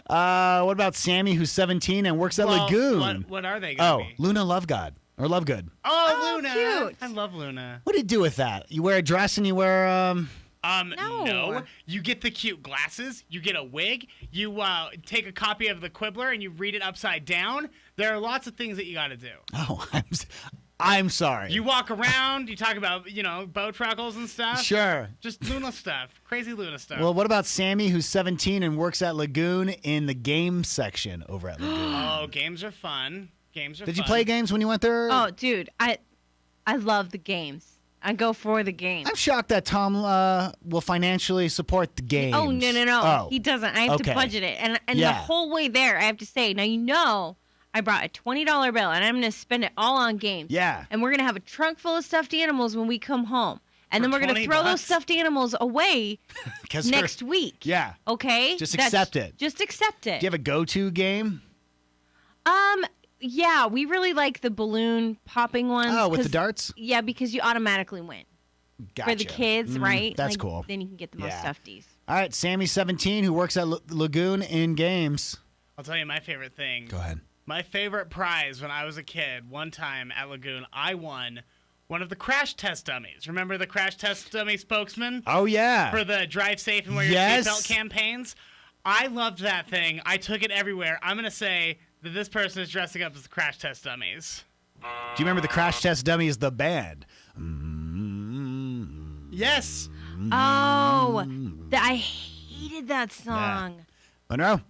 Speaker 4: What about Sammy, who's 17 and works at
Speaker 5: Well,
Speaker 4: Lagoon?
Speaker 5: What are they going to be?
Speaker 4: Luna Lovegood. Or Lovegood.
Speaker 5: Oh, Luna.
Speaker 9: cute.
Speaker 5: I love Luna.
Speaker 4: What do you do with that? You wear a dress and you wear,
Speaker 5: No. You get the cute glasses. You get a wig. You take a copy of the Quibbler and you read it upside down. There are lots of things that you got to do.
Speaker 4: Oh, I'm sorry.
Speaker 5: You walk around. You talk about, boat truckles and stuff.
Speaker 4: Sure.
Speaker 5: Just Luna stuff. Crazy Luna stuff.
Speaker 4: Well, what about Sammy, who's 17 and works at Lagoon in the game section over at Lagoon?
Speaker 5: Oh, games are fun.
Speaker 4: Did you play games when you went there?
Speaker 9: Oh, dude, I love the games. I go for the games.
Speaker 4: I'm shocked that Tom will financially support the games.
Speaker 9: Oh, no.
Speaker 4: Oh.
Speaker 9: He doesn't. I have
Speaker 4: Okay.
Speaker 9: to budget it. And
Speaker 4: Yeah.
Speaker 9: the whole way there, I have to say, now I brought a $20 bill, and I'm going to spend it all on games.
Speaker 4: Yeah.
Speaker 9: And we're going to have a trunk full of stuffed animals when we come home. And then
Speaker 5: For
Speaker 9: we're going to
Speaker 5: $20?
Speaker 9: throw those stuffed animals away
Speaker 4: 'Cause
Speaker 9: next week.
Speaker 4: Yeah.
Speaker 9: Okay?
Speaker 4: Just accept it.
Speaker 9: Just accept it.
Speaker 4: Do you have a go-to game?
Speaker 9: Yeah, we really like the balloon popping ones.
Speaker 4: Oh, with the
Speaker 9: 'cause-
Speaker 4: darts?
Speaker 9: Yeah, because you automatically win.
Speaker 4: Gotcha.
Speaker 9: For the kids, right?
Speaker 4: That's
Speaker 9: Like,
Speaker 4: cool.
Speaker 9: Then you can get the most
Speaker 4: Yeah.
Speaker 9: stuffies.
Speaker 4: All right, Sammy, 17, who works at Lagoon in games.
Speaker 5: I'll tell you my favorite thing.
Speaker 4: Go ahead.
Speaker 5: My favorite prize when I was a kid, one time at Lagoon, I won one of the crash test dummies. Remember the crash test dummy spokesman?
Speaker 4: Oh, yeah.
Speaker 5: For the drive safe and wear your
Speaker 4: Yes.
Speaker 5: seatbelt campaigns? I loved that thing. I took it everywhere. I'm going to say that this person is dressing up as the crash test dummies.
Speaker 4: Do you remember the Crash Test Dummy is the band?
Speaker 5: Yes.
Speaker 9: Oh, I hated that song.
Speaker 4: Monroe?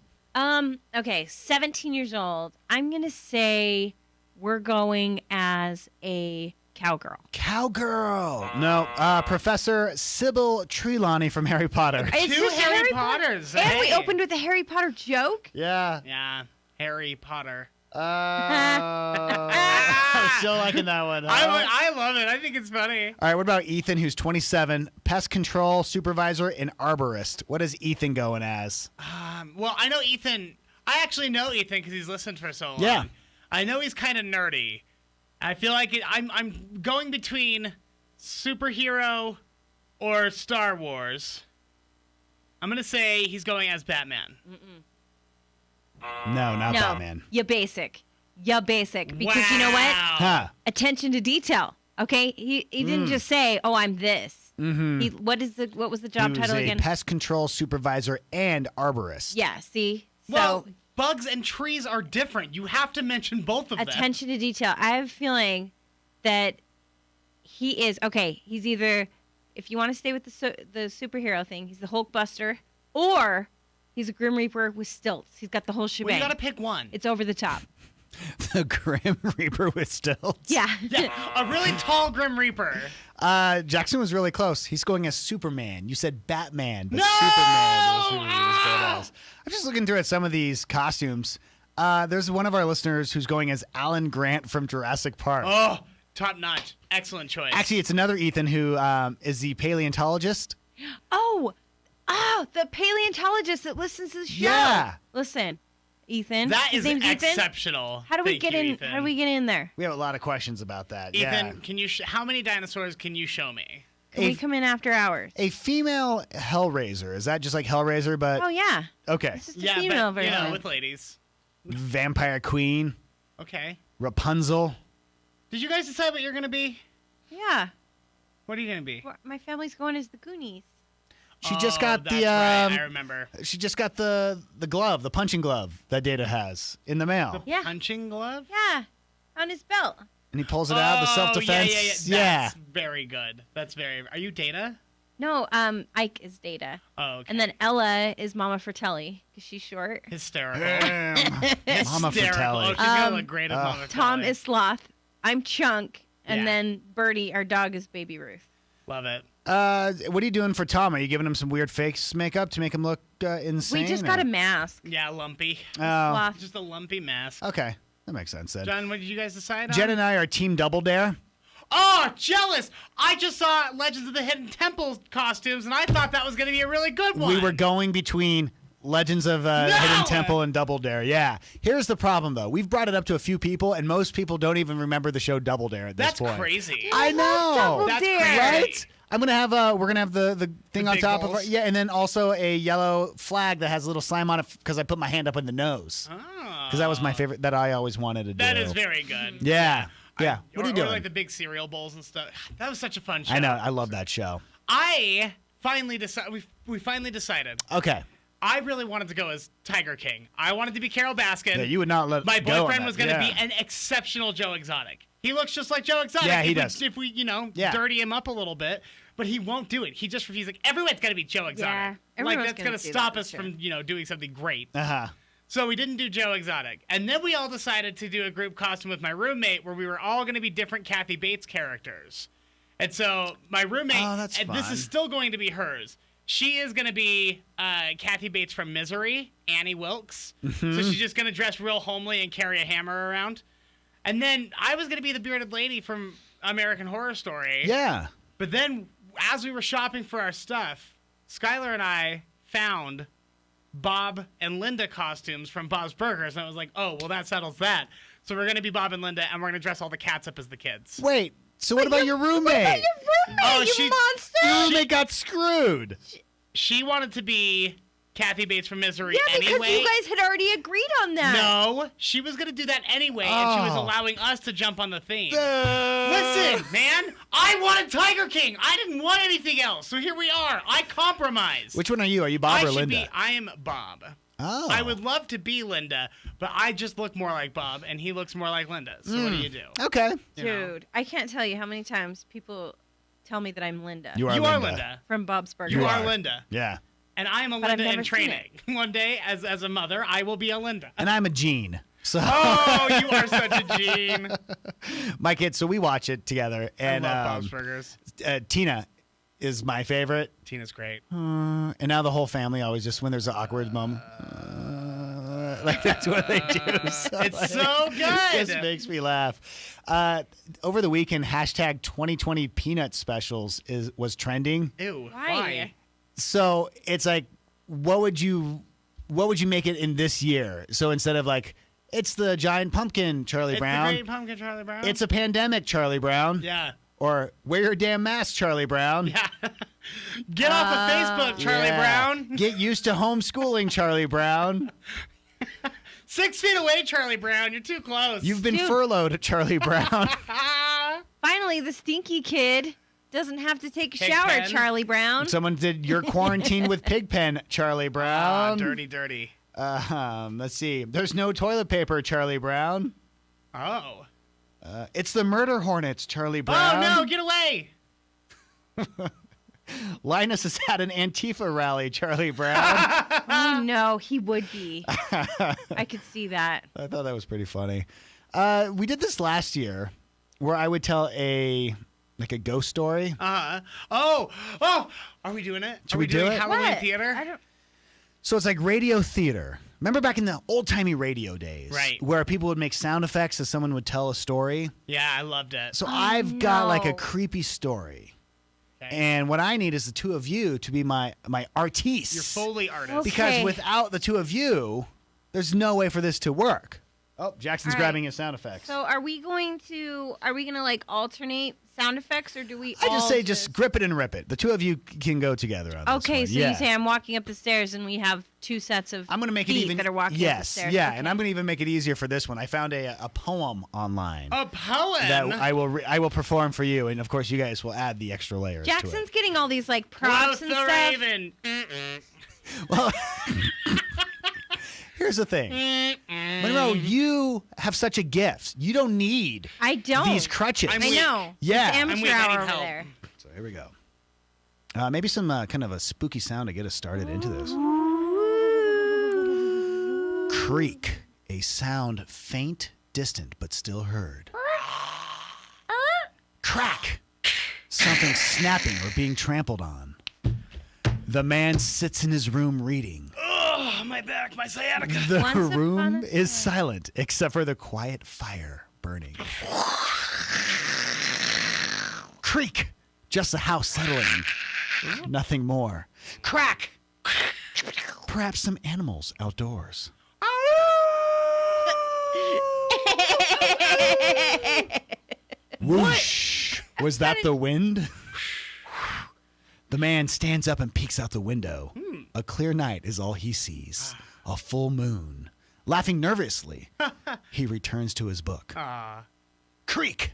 Speaker 9: Okay, 17 years old. I'm going to say we're going as a cowgirl.
Speaker 4: Cowgirl. No, Professor Sybil Trelawney from Harry Potter.
Speaker 9: It's
Speaker 5: Two
Speaker 9: just
Speaker 5: Harry
Speaker 9: Potter.
Speaker 5: Potters.
Speaker 9: And we
Speaker 5: Hey.
Speaker 9: opened with a Harry Potter joke.
Speaker 4: Yeah.
Speaker 5: Yeah, Harry Potter.
Speaker 4: I'm still liking that one.
Speaker 5: I love it. I think it's funny.
Speaker 4: All right, what about Ethan, who's 27, pest control supervisor and arborist? What is Ethan going as?
Speaker 5: Well, I know Ethan. I actually know Ethan because he's listened for so long.
Speaker 4: Yeah.
Speaker 5: I know he's kind of nerdy. I feel like I'm going between superhero or Star Wars. I'm going to say he's going as Batman.
Speaker 4: No, not
Speaker 9: No,
Speaker 4: Batman.
Speaker 9: you basic. Because you know what?
Speaker 4: Huh.
Speaker 9: Attention to detail. Okay, he didn't just say, "Oh, I'm this."
Speaker 4: Mm-hmm.
Speaker 9: What was the
Speaker 4: He
Speaker 9: job
Speaker 4: was
Speaker 9: title
Speaker 4: a
Speaker 9: again?
Speaker 4: pest control supervisor and arborist.
Speaker 9: Yeah. See.
Speaker 5: Well,
Speaker 9: So
Speaker 5: bugs and trees are different. You have to mention both of them.
Speaker 9: attention to detail. I have a feeling that he is okay. He's either, if you want to stay with the superhero thing, he's the Hulkbuster, or he's a Grim Reaper with stilts. He's got the whole
Speaker 5: Well,
Speaker 9: shebang.
Speaker 5: you got to pick one.
Speaker 9: It's over the top.
Speaker 4: The Grim Reaper with stilts.
Speaker 9: Yeah.
Speaker 5: Yeah, a really tall Grim Reaper.
Speaker 4: Jackson was really close. He's going as Superman. You said Batman, but
Speaker 5: No!
Speaker 4: Superman. I'm just looking through at some of these costumes. There's one of our listeners who's going as Alan Grant from Jurassic Park.
Speaker 5: Oh, top notch. Excellent choice.
Speaker 4: Actually, it's another Ethan who is the paleontologist.
Speaker 9: Oh, the paleontologist that listens to the show.
Speaker 4: Yeah.
Speaker 9: Listen, Ethan.
Speaker 5: that
Speaker 9: His
Speaker 5: is
Speaker 9: name's Ethan.
Speaker 5: exceptional.
Speaker 9: How do we
Speaker 5: Thank
Speaker 9: get
Speaker 5: you,
Speaker 9: in?
Speaker 5: Ethan.
Speaker 9: How do we get in there?
Speaker 4: We have a lot of questions about that.
Speaker 5: Ethan,
Speaker 4: yeah.
Speaker 5: can you? How many dinosaurs can you show me?
Speaker 9: Can we come in after hours?
Speaker 4: A female Hellraiser. Is that just like Hellraiser, but
Speaker 9: Oh yeah.
Speaker 4: okay.
Speaker 9: This is the
Speaker 5: Yeah,
Speaker 9: female
Speaker 5: but, you
Speaker 9: version.
Speaker 5: know, with ladies.
Speaker 4: Vampire Queen,
Speaker 5: Okay.
Speaker 4: Rapunzel.
Speaker 5: Did you guys decide what you're gonna be?
Speaker 9: Yeah.
Speaker 5: What are you gonna be?
Speaker 9: Well, my family's going as the Goonies.
Speaker 4: She just got
Speaker 5: that's
Speaker 4: the
Speaker 5: right, I remember.
Speaker 4: she just got the glove, the punching glove that Data has in the mail.
Speaker 5: The
Speaker 9: Yeah.
Speaker 5: punching glove?
Speaker 9: Yeah. On his belt.
Speaker 4: And he pulls it out, the self-defense.
Speaker 5: Yeah. That's very good. That's very. Are you Data?
Speaker 9: No, Ike is Data.
Speaker 5: Oh, okay.
Speaker 9: And then Ella is Mama Fratelli because she's short.
Speaker 5: Hysterical.
Speaker 4: Mama
Speaker 5: Hysterical.
Speaker 4: Fratelli.
Speaker 5: Oh, she's gonna look great as Mama Fratelli.
Speaker 9: Tom is Sloth. I'm Chunk. And
Speaker 5: Yeah.
Speaker 9: then Birdie, our dog, is Baby Ruth.
Speaker 5: Love it.
Speaker 4: What are you doing for Tom? Are you giving him some weird face makeup to make him look insane?
Speaker 9: We just got a mask.
Speaker 5: Yeah, lumpy.
Speaker 4: Oh,
Speaker 9: Sloth.
Speaker 5: Just a lumpy mask.
Speaker 4: okay. That makes sense then.
Speaker 5: John, what did you guys decide on?
Speaker 4: Jen and I are Team Double Dare.
Speaker 5: Oh, jealous! I just saw Legends of the Hidden Temple costumes, and I thought that was going to be a really good one.
Speaker 4: We were going between Legends of Hidden Temple and Double Dare. Yeah. Here's the problem, though. We've brought it up to a few people, and most people don't even remember the show Double Dare at this
Speaker 5: That's
Speaker 4: point.
Speaker 5: crazy.
Speaker 4: I know.
Speaker 9: Double
Speaker 5: That's
Speaker 9: Dare.
Speaker 5: crazy.
Speaker 4: Right? I'm gonna have we're gonna have the thing
Speaker 5: The
Speaker 4: on
Speaker 5: big
Speaker 4: top of
Speaker 5: balls?
Speaker 4: our, yeah, and then also a yellow flag that has a little slime on it because I put my hand up in the nose because that was my favorite that I always wanted to do.
Speaker 5: That is very good.
Speaker 4: Yeah. Yeah. What are you
Speaker 5: Or
Speaker 4: doing?
Speaker 5: like the big cereal bowls and stuff. That was such a fun show.
Speaker 4: I know. I love that show.
Speaker 5: I finally decided. We finally decided.
Speaker 4: Okay.
Speaker 5: I really wanted to go as Tiger King. I wanted to be Carol Baskin.
Speaker 4: Yeah, you would not let
Speaker 5: My
Speaker 4: go on
Speaker 5: boyfriend
Speaker 4: that.
Speaker 5: was going to
Speaker 4: Yeah.
Speaker 5: be an exceptional Joe Exotic. He looks just like Joe Exotic.
Speaker 4: Yeah, he
Speaker 5: if
Speaker 4: does.
Speaker 5: if we,
Speaker 4: Yeah.
Speaker 5: dirty him up a little bit. But he won't do it. He just refuses. Like, everyone's got to be Joe Exotic.
Speaker 9: Yeah,
Speaker 5: like,
Speaker 9: everyone's
Speaker 5: that's
Speaker 9: gonna
Speaker 5: going to
Speaker 9: do
Speaker 5: stop
Speaker 9: that,
Speaker 5: us
Speaker 9: for
Speaker 5: from, doing something great.
Speaker 4: Uh-huh.
Speaker 5: So we didn't do Joe Exotic. And then we all decided to do a group costume with my roommate where we were all going to be different Kathy Bates characters. And so my roommate,
Speaker 4: Oh, that's
Speaker 5: and this
Speaker 4: fun.
Speaker 5: is still going to be hers. She is going to be Kathy Bates from Misery, Annie Wilkes.
Speaker 4: Mm-hmm.
Speaker 5: So she's just going to dress real homely and carry a hammer around. And then I was going to be the bearded lady from American Horror Story.
Speaker 4: Yeah.
Speaker 5: But then as we were shopping for our stuff, Skylar and I found Bob and Linda costumes from Bob's Burgers. And I was like, oh, well, that settles that. So we're going to be Bob and Linda, and we're going to dress all the cats up as the kids.
Speaker 4: Wait. So what about your roommate?
Speaker 5: Oh,
Speaker 9: you
Speaker 5: she-
Speaker 9: monster!
Speaker 4: Your roommate got screwed.
Speaker 5: She wanted to be Kathy Bates from Misery
Speaker 9: Yeah, because
Speaker 5: anyway.
Speaker 9: you guys had already agreed on that.
Speaker 5: No, she was going to do that anyway, and she was
Speaker 4: Oh.
Speaker 5: allowing us to jump on the theme. Listen, man, I wanted Tiger King. I didn't want anything else. So here we are. I compromised.
Speaker 4: Which one are you? Are you Bob
Speaker 5: I
Speaker 4: or
Speaker 5: should
Speaker 4: Linda?
Speaker 5: I am Bob.
Speaker 4: Oh.
Speaker 5: I would love to be Linda, but I just look more like Bob, and he looks more like Linda. So what do you do?
Speaker 4: Okay.
Speaker 5: You know?
Speaker 9: Dude, I can't tell you how many times people tell me that I'm Linda.
Speaker 4: You are
Speaker 5: You
Speaker 4: Linda.
Speaker 5: are Linda.
Speaker 9: From Bob's Burgers.
Speaker 5: You
Speaker 4: You
Speaker 5: are
Speaker 4: are.
Speaker 5: Linda.
Speaker 4: Yeah.
Speaker 5: And I am a
Speaker 9: But I've
Speaker 5: Linda in
Speaker 9: never seen
Speaker 5: training. One day, as a mother, I will be a Linda.
Speaker 4: And I'm a Gene. So
Speaker 5: Oh, you are such a gene.
Speaker 4: my kids, so we watch it together. And
Speaker 5: I love Bob's Burgers.
Speaker 4: Tina is my favorite.
Speaker 5: Tina's great.
Speaker 4: And now the whole family always just, when there's an awkward moment, like that's what they do. So,
Speaker 5: It's so
Speaker 4: It
Speaker 5: good.
Speaker 4: just makes me laugh. Over the weekend, hashtag 2020 peanut specials was trending.
Speaker 5: Ew.
Speaker 9: Why?
Speaker 4: So it's like, what would you make it in this year? So instead of like, it's the giant pumpkin, Charlie
Speaker 5: It's
Speaker 4: Brown.
Speaker 5: the Great Pumpkin, Charlie Brown.
Speaker 4: It's a pandemic, Charlie Brown.
Speaker 5: Yeah.
Speaker 4: Or wear your damn mask, Charlie Brown.
Speaker 5: Yeah. Get off of Facebook, Charlie Brown.
Speaker 4: Get used to homeschooling, Charlie Brown.
Speaker 5: 6 feet away, Charlie Brown. You're too close.
Speaker 4: You've been furloughed, Charlie Brown.
Speaker 9: Finally, the stinky kid doesn't have to take a
Speaker 5: Pigpen.
Speaker 9: shower, Charlie Brown.
Speaker 4: Someone did your quarantine with Pigpen, Charlie Brown.
Speaker 5: Dirty.
Speaker 4: Let's see. There's no toilet paper, Charlie Brown.
Speaker 5: Oh.
Speaker 4: It's the murder hornets, Charlie Brown.
Speaker 5: Oh, no. Get away.
Speaker 4: Linus is at an Antifa rally, Charlie Brown.
Speaker 9: Oh, no, he would be. I could see that.
Speaker 4: I thought that was pretty funny. We did this last year where I would tell a ghost story.
Speaker 5: Oh, are we doing it?
Speaker 4: Should
Speaker 5: Are
Speaker 4: we
Speaker 5: we
Speaker 4: do
Speaker 5: doing
Speaker 4: it?
Speaker 5: Halloween
Speaker 9: What?
Speaker 5: theater?
Speaker 9: I don't.
Speaker 4: So it's like radio theater. Remember back in the old-timey radio days?
Speaker 5: Right.
Speaker 4: Where people would make sound effects as someone would tell a story?
Speaker 5: Yeah, I loved it.
Speaker 4: So I've got like a
Speaker 9: no.
Speaker 4: creepy story.
Speaker 5: Okay.
Speaker 4: And what I need is the two of you to be my artistes.
Speaker 5: Your Foley artist.
Speaker 9: Okay.
Speaker 4: Because without the two of you, there's no way for this to work. Oh, Jackson's
Speaker 9: All right.
Speaker 4: grabbing his sound effects.
Speaker 9: So are we gonna like alternate sound effects, or do we
Speaker 4: I just
Speaker 9: all
Speaker 4: say just grip it and rip it. The two of you can go together on this
Speaker 9: Okay,
Speaker 4: one.
Speaker 9: so
Speaker 4: Yeah.
Speaker 9: you say I'm walking up the stairs and we have two sets of
Speaker 4: I'm going to make it
Speaker 9: feet
Speaker 4: even
Speaker 9: that are walking up the
Speaker 4: yes,
Speaker 9: stairs.
Speaker 4: yeah,
Speaker 9: Okay.
Speaker 4: and I'm going to even make it easier for this one. I found a poem online
Speaker 5: A poem.
Speaker 4: that I will perform for you, and of course you guys will add the extra layers to
Speaker 9: Jackson's
Speaker 4: it.
Speaker 9: getting all these like props
Speaker 5: Quoth
Speaker 9: and
Speaker 5: the
Speaker 9: stuff.
Speaker 5: Raven.
Speaker 4: Well, here's the thing, Monroe, you have such a gift. You don't need
Speaker 9: I don't.
Speaker 4: these crutches.
Speaker 5: I'm
Speaker 9: I
Speaker 5: weak.
Speaker 9: know.
Speaker 4: Yeah.
Speaker 9: It's
Speaker 5: I'm
Speaker 9: amateur
Speaker 5: weak. I
Speaker 9: hour
Speaker 5: need
Speaker 9: over
Speaker 5: help.
Speaker 9: there.
Speaker 4: So here we go. Maybe some kind of a spooky sound to get us started into this. Creak, a sound faint, distant, but still heard. Crack, something snapping or being trampled on. The man sits in his room reading.
Speaker 5: Oh, my back, my sciatica.
Speaker 4: The
Speaker 9: Once upon
Speaker 4: room
Speaker 9: a
Speaker 4: is silent except for the quiet fire burning. Creak, just the house settling. Nothing more. Crack! Perhaps some animals outdoors. Whoosh! Was that the wind? The man stands up and peeks out the window. A clear night is all he sees. A full moon. Laughing nervously, he returns to his book. Creak!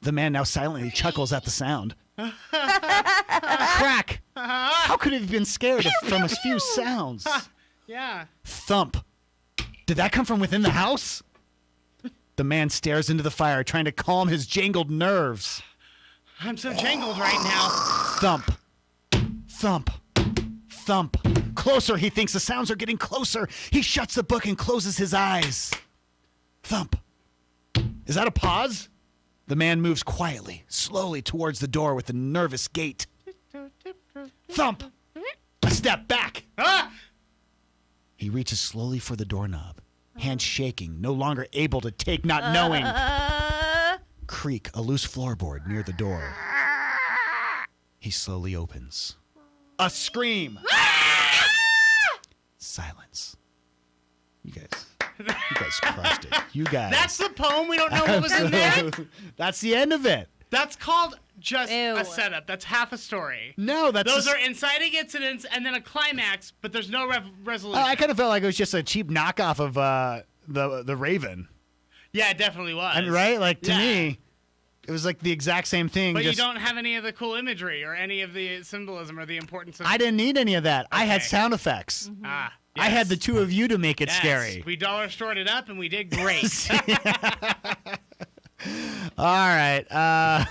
Speaker 4: The man now silently chuckles at the sound. Crack! How could he have been scared from a few sounds?
Speaker 5: Yeah.
Speaker 4: Thump! Did that come from within the house? The man stares into the fire, trying to calm his jangled nerves.
Speaker 5: I'm so jangled right now.
Speaker 4: Thump! Thump! Thump! Closer, he thinks the sounds are getting closer. He shuts the book and closes his eyes. Thump! Is that a pause? The man moves quietly, slowly towards the door with a nervous gait. Thump! A step back.
Speaker 5: Ah!
Speaker 4: He reaches slowly for the doorknob, hands shaking, no longer able to take, not knowing. Creak, a loose floorboard near the door. He slowly opens. A scream. Silence. You guys crushed it. You guys.
Speaker 5: That's the poem. We don't know what was in there.
Speaker 4: That's the end of it.
Speaker 5: That's called just
Speaker 9: Ew.
Speaker 5: a setup. That's half a story.
Speaker 4: No, that's
Speaker 5: Those are inciting incidents and then a climax, but there's no resolution.
Speaker 4: I kind of felt like it was just a cheap knockoff of the Raven.
Speaker 5: Yeah, it definitely was.
Speaker 4: And right, like to
Speaker 5: Yeah.
Speaker 4: me, it was like the exact same thing.
Speaker 5: But
Speaker 4: just,
Speaker 5: you don't have any of the cool imagery or any of the symbolism or the importance of.
Speaker 4: I didn't need any of that. I had
Speaker 5: Okay.
Speaker 4: sound effects.
Speaker 5: Ah,
Speaker 4: I had
Speaker 5: yes.
Speaker 4: the two of you to make it
Speaker 5: Yes.
Speaker 4: scary.
Speaker 5: We dollar stored it up and we did great.
Speaker 4: All right.
Speaker 5: I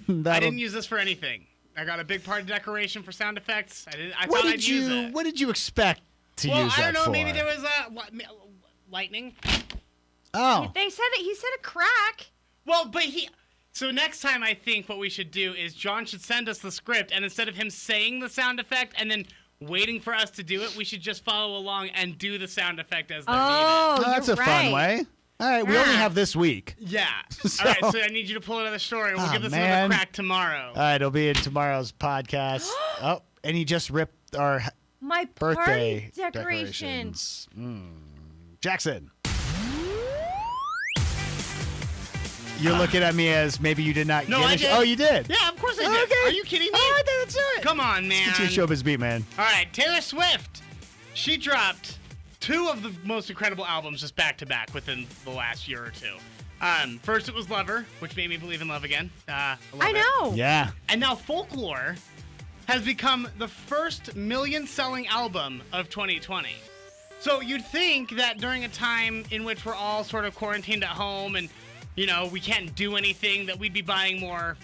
Speaker 4: that'll-
Speaker 5: didn't use this for anything. I got a big part of decoration for sound effects. I
Speaker 4: What
Speaker 5: thought
Speaker 4: did
Speaker 5: I'd use
Speaker 4: you
Speaker 5: it.
Speaker 4: What did you expect to
Speaker 5: Well,
Speaker 4: use
Speaker 5: I don't
Speaker 4: that
Speaker 5: know.
Speaker 4: for?
Speaker 5: Maybe there was lightning.
Speaker 4: Oh,
Speaker 9: He said a crack.
Speaker 5: Well, but So next time, I think what we should do is John should send us the script, and instead of him saying the sound effect and then waiting for us to do it, we should just follow along and do the sound effect as they're
Speaker 9: Oh,
Speaker 4: that's a
Speaker 9: you're
Speaker 4: fun
Speaker 9: right.
Speaker 4: way. All right, we only
Speaker 9: Yeah.
Speaker 4: have this week.
Speaker 5: needed. Yeah.
Speaker 4: So-
Speaker 5: All right, so I need you to pull another story. We'll
Speaker 4: Ah,
Speaker 5: give this
Speaker 4: man.
Speaker 5: another crack tomorrow.
Speaker 4: All right, it'll be in tomorrow's podcast. Oh, and he just ripped our
Speaker 9: My
Speaker 4: birthday
Speaker 9: party decorations.
Speaker 4: Jackson. You're looking at me as maybe you did not
Speaker 5: No,
Speaker 4: get
Speaker 5: I
Speaker 4: it.
Speaker 5: did.
Speaker 4: Oh, you did?
Speaker 5: Yeah, of course I did.
Speaker 4: Okay.
Speaker 5: Are you kidding me?
Speaker 4: Oh, that's it.
Speaker 5: Come on, man.
Speaker 4: Let's get to your showbiz beat, man.
Speaker 5: All right, Taylor Swift. She dropped 2 of the most incredible albums just back to back within the last year or two. First it was Lover, which made me believe in love again. I
Speaker 9: know.
Speaker 4: Yeah.
Speaker 5: And now Folklore has become the first million-selling album of 2020. So you'd think that during a time in which we're all sort of quarantined at home and, you know, we can't do anything, that we'd be buying more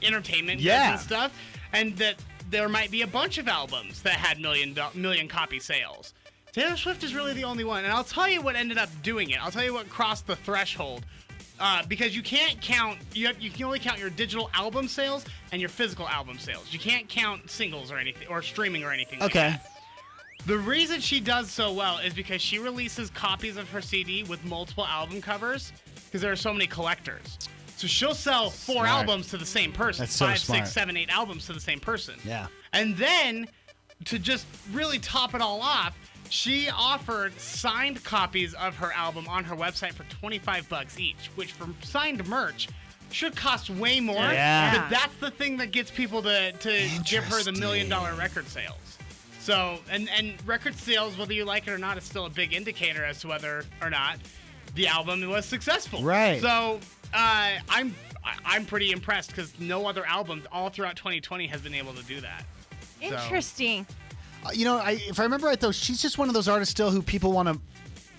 Speaker 5: entertainment goods and stuff, and that there might be a bunch of albums that had million copy sales. Taylor Swift is really the only one, and I'll tell you what ended up doing it. I'll tell you what crossed the threshold, because you can't count. You can only count your digital album sales and your physical album sales. You can't count singles or anything, or streaming or anything.
Speaker 4: Okay.
Speaker 5: Like that. The reason she does so well is because she releases copies of her CD with multiple album covers, because there are so many collectors. So she'll sell 4
Speaker 4: Smart.
Speaker 5: albums to the same person.
Speaker 4: That's so
Speaker 5: 5,
Speaker 4: smart.
Speaker 5: 6, 7, 8 albums to the same person.
Speaker 4: Yeah.
Speaker 5: And then, to just really top it all off, she offered signed copies of her album on her website for $25 each, which for signed merch should cost way more.
Speaker 4: Yeah.
Speaker 5: But that's the thing that gets people to give her the $1 million record sales. So, and record sales, whether you like it or not, is still a big indicator as to whether or not the album was successful.
Speaker 4: Right.
Speaker 5: So, I'm pretty impressed because no other album all throughout 2020 has been able to do that.
Speaker 9: Interesting.
Speaker 4: You know, if I remember right, though, she's just one of those artists still who people want to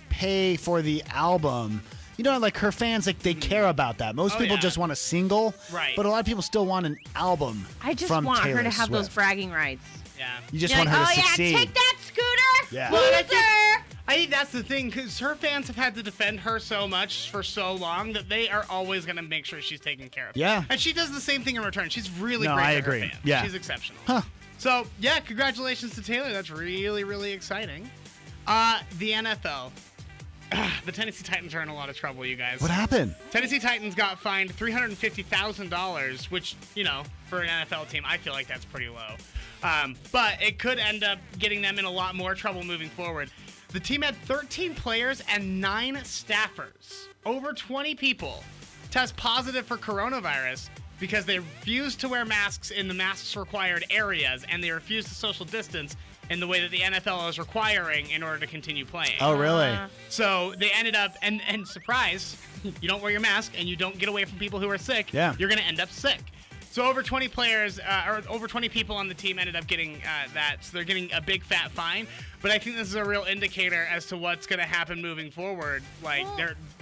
Speaker 4: pay for the album. You know, like her fans, like they care about that. Most people just want a single,
Speaker 5: right?
Speaker 4: But a lot of people still want an album.
Speaker 9: I just
Speaker 4: from
Speaker 9: want
Speaker 4: Taylor
Speaker 9: her to have those
Speaker 4: Swift.
Speaker 9: bragging rights.
Speaker 5: Yeah.
Speaker 4: You just
Speaker 9: You're
Speaker 4: want
Speaker 9: like,
Speaker 4: her to
Speaker 9: oh,
Speaker 4: succeed.
Speaker 9: yeah, take that, Scooter.
Speaker 4: Yeah.
Speaker 5: Well,
Speaker 9: Loser.
Speaker 5: I think that's the thing, because her fans have had to defend her so much for so long that they are always going to make sure she's taken care of.
Speaker 4: Yeah.
Speaker 5: And she does the same thing in return. She's really
Speaker 4: No,
Speaker 5: great
Speaker 4: I
Speaker 5: to
Speaker 4: agree.
Speaker 5: her fans.
Speaker 4: Yeah.
Speaker 5: She's exceptional.
Speaker 4: Huh.
Speaker 5: So, yeah, congratulations to Taylor. That's really, really exciting. The NFL. The Tennessee Titans are in a lot of trouble, you guys.
Speaker 4: What happened?
Speaker 5: Tennessee Titans got fined $350,000, which, you know, for an NFL team, I feel like that's pretty low. But it could end up getting them in a lot more trouble moving forward. The team had 13 players and 9 staffers. Over 20 people test positive for coronavirus because they refused to wear masks in the masks required areas, and they refused to social distance in the way that the NFL is requiring in order to continue playing.
Speaker 4: Oh, really?
Speaker 5: So they ended up, and surprise, you don't wear your mask and you don't get away from people who are sick,
Speaker 4: Yeah.
Speaker 5: you're going to end up sick. So over 20 players, or over 20 people on the team ended up getting that. So they're getting a big fat fine. But I think this is a real indicator as to what's going to happen moving forward. Like,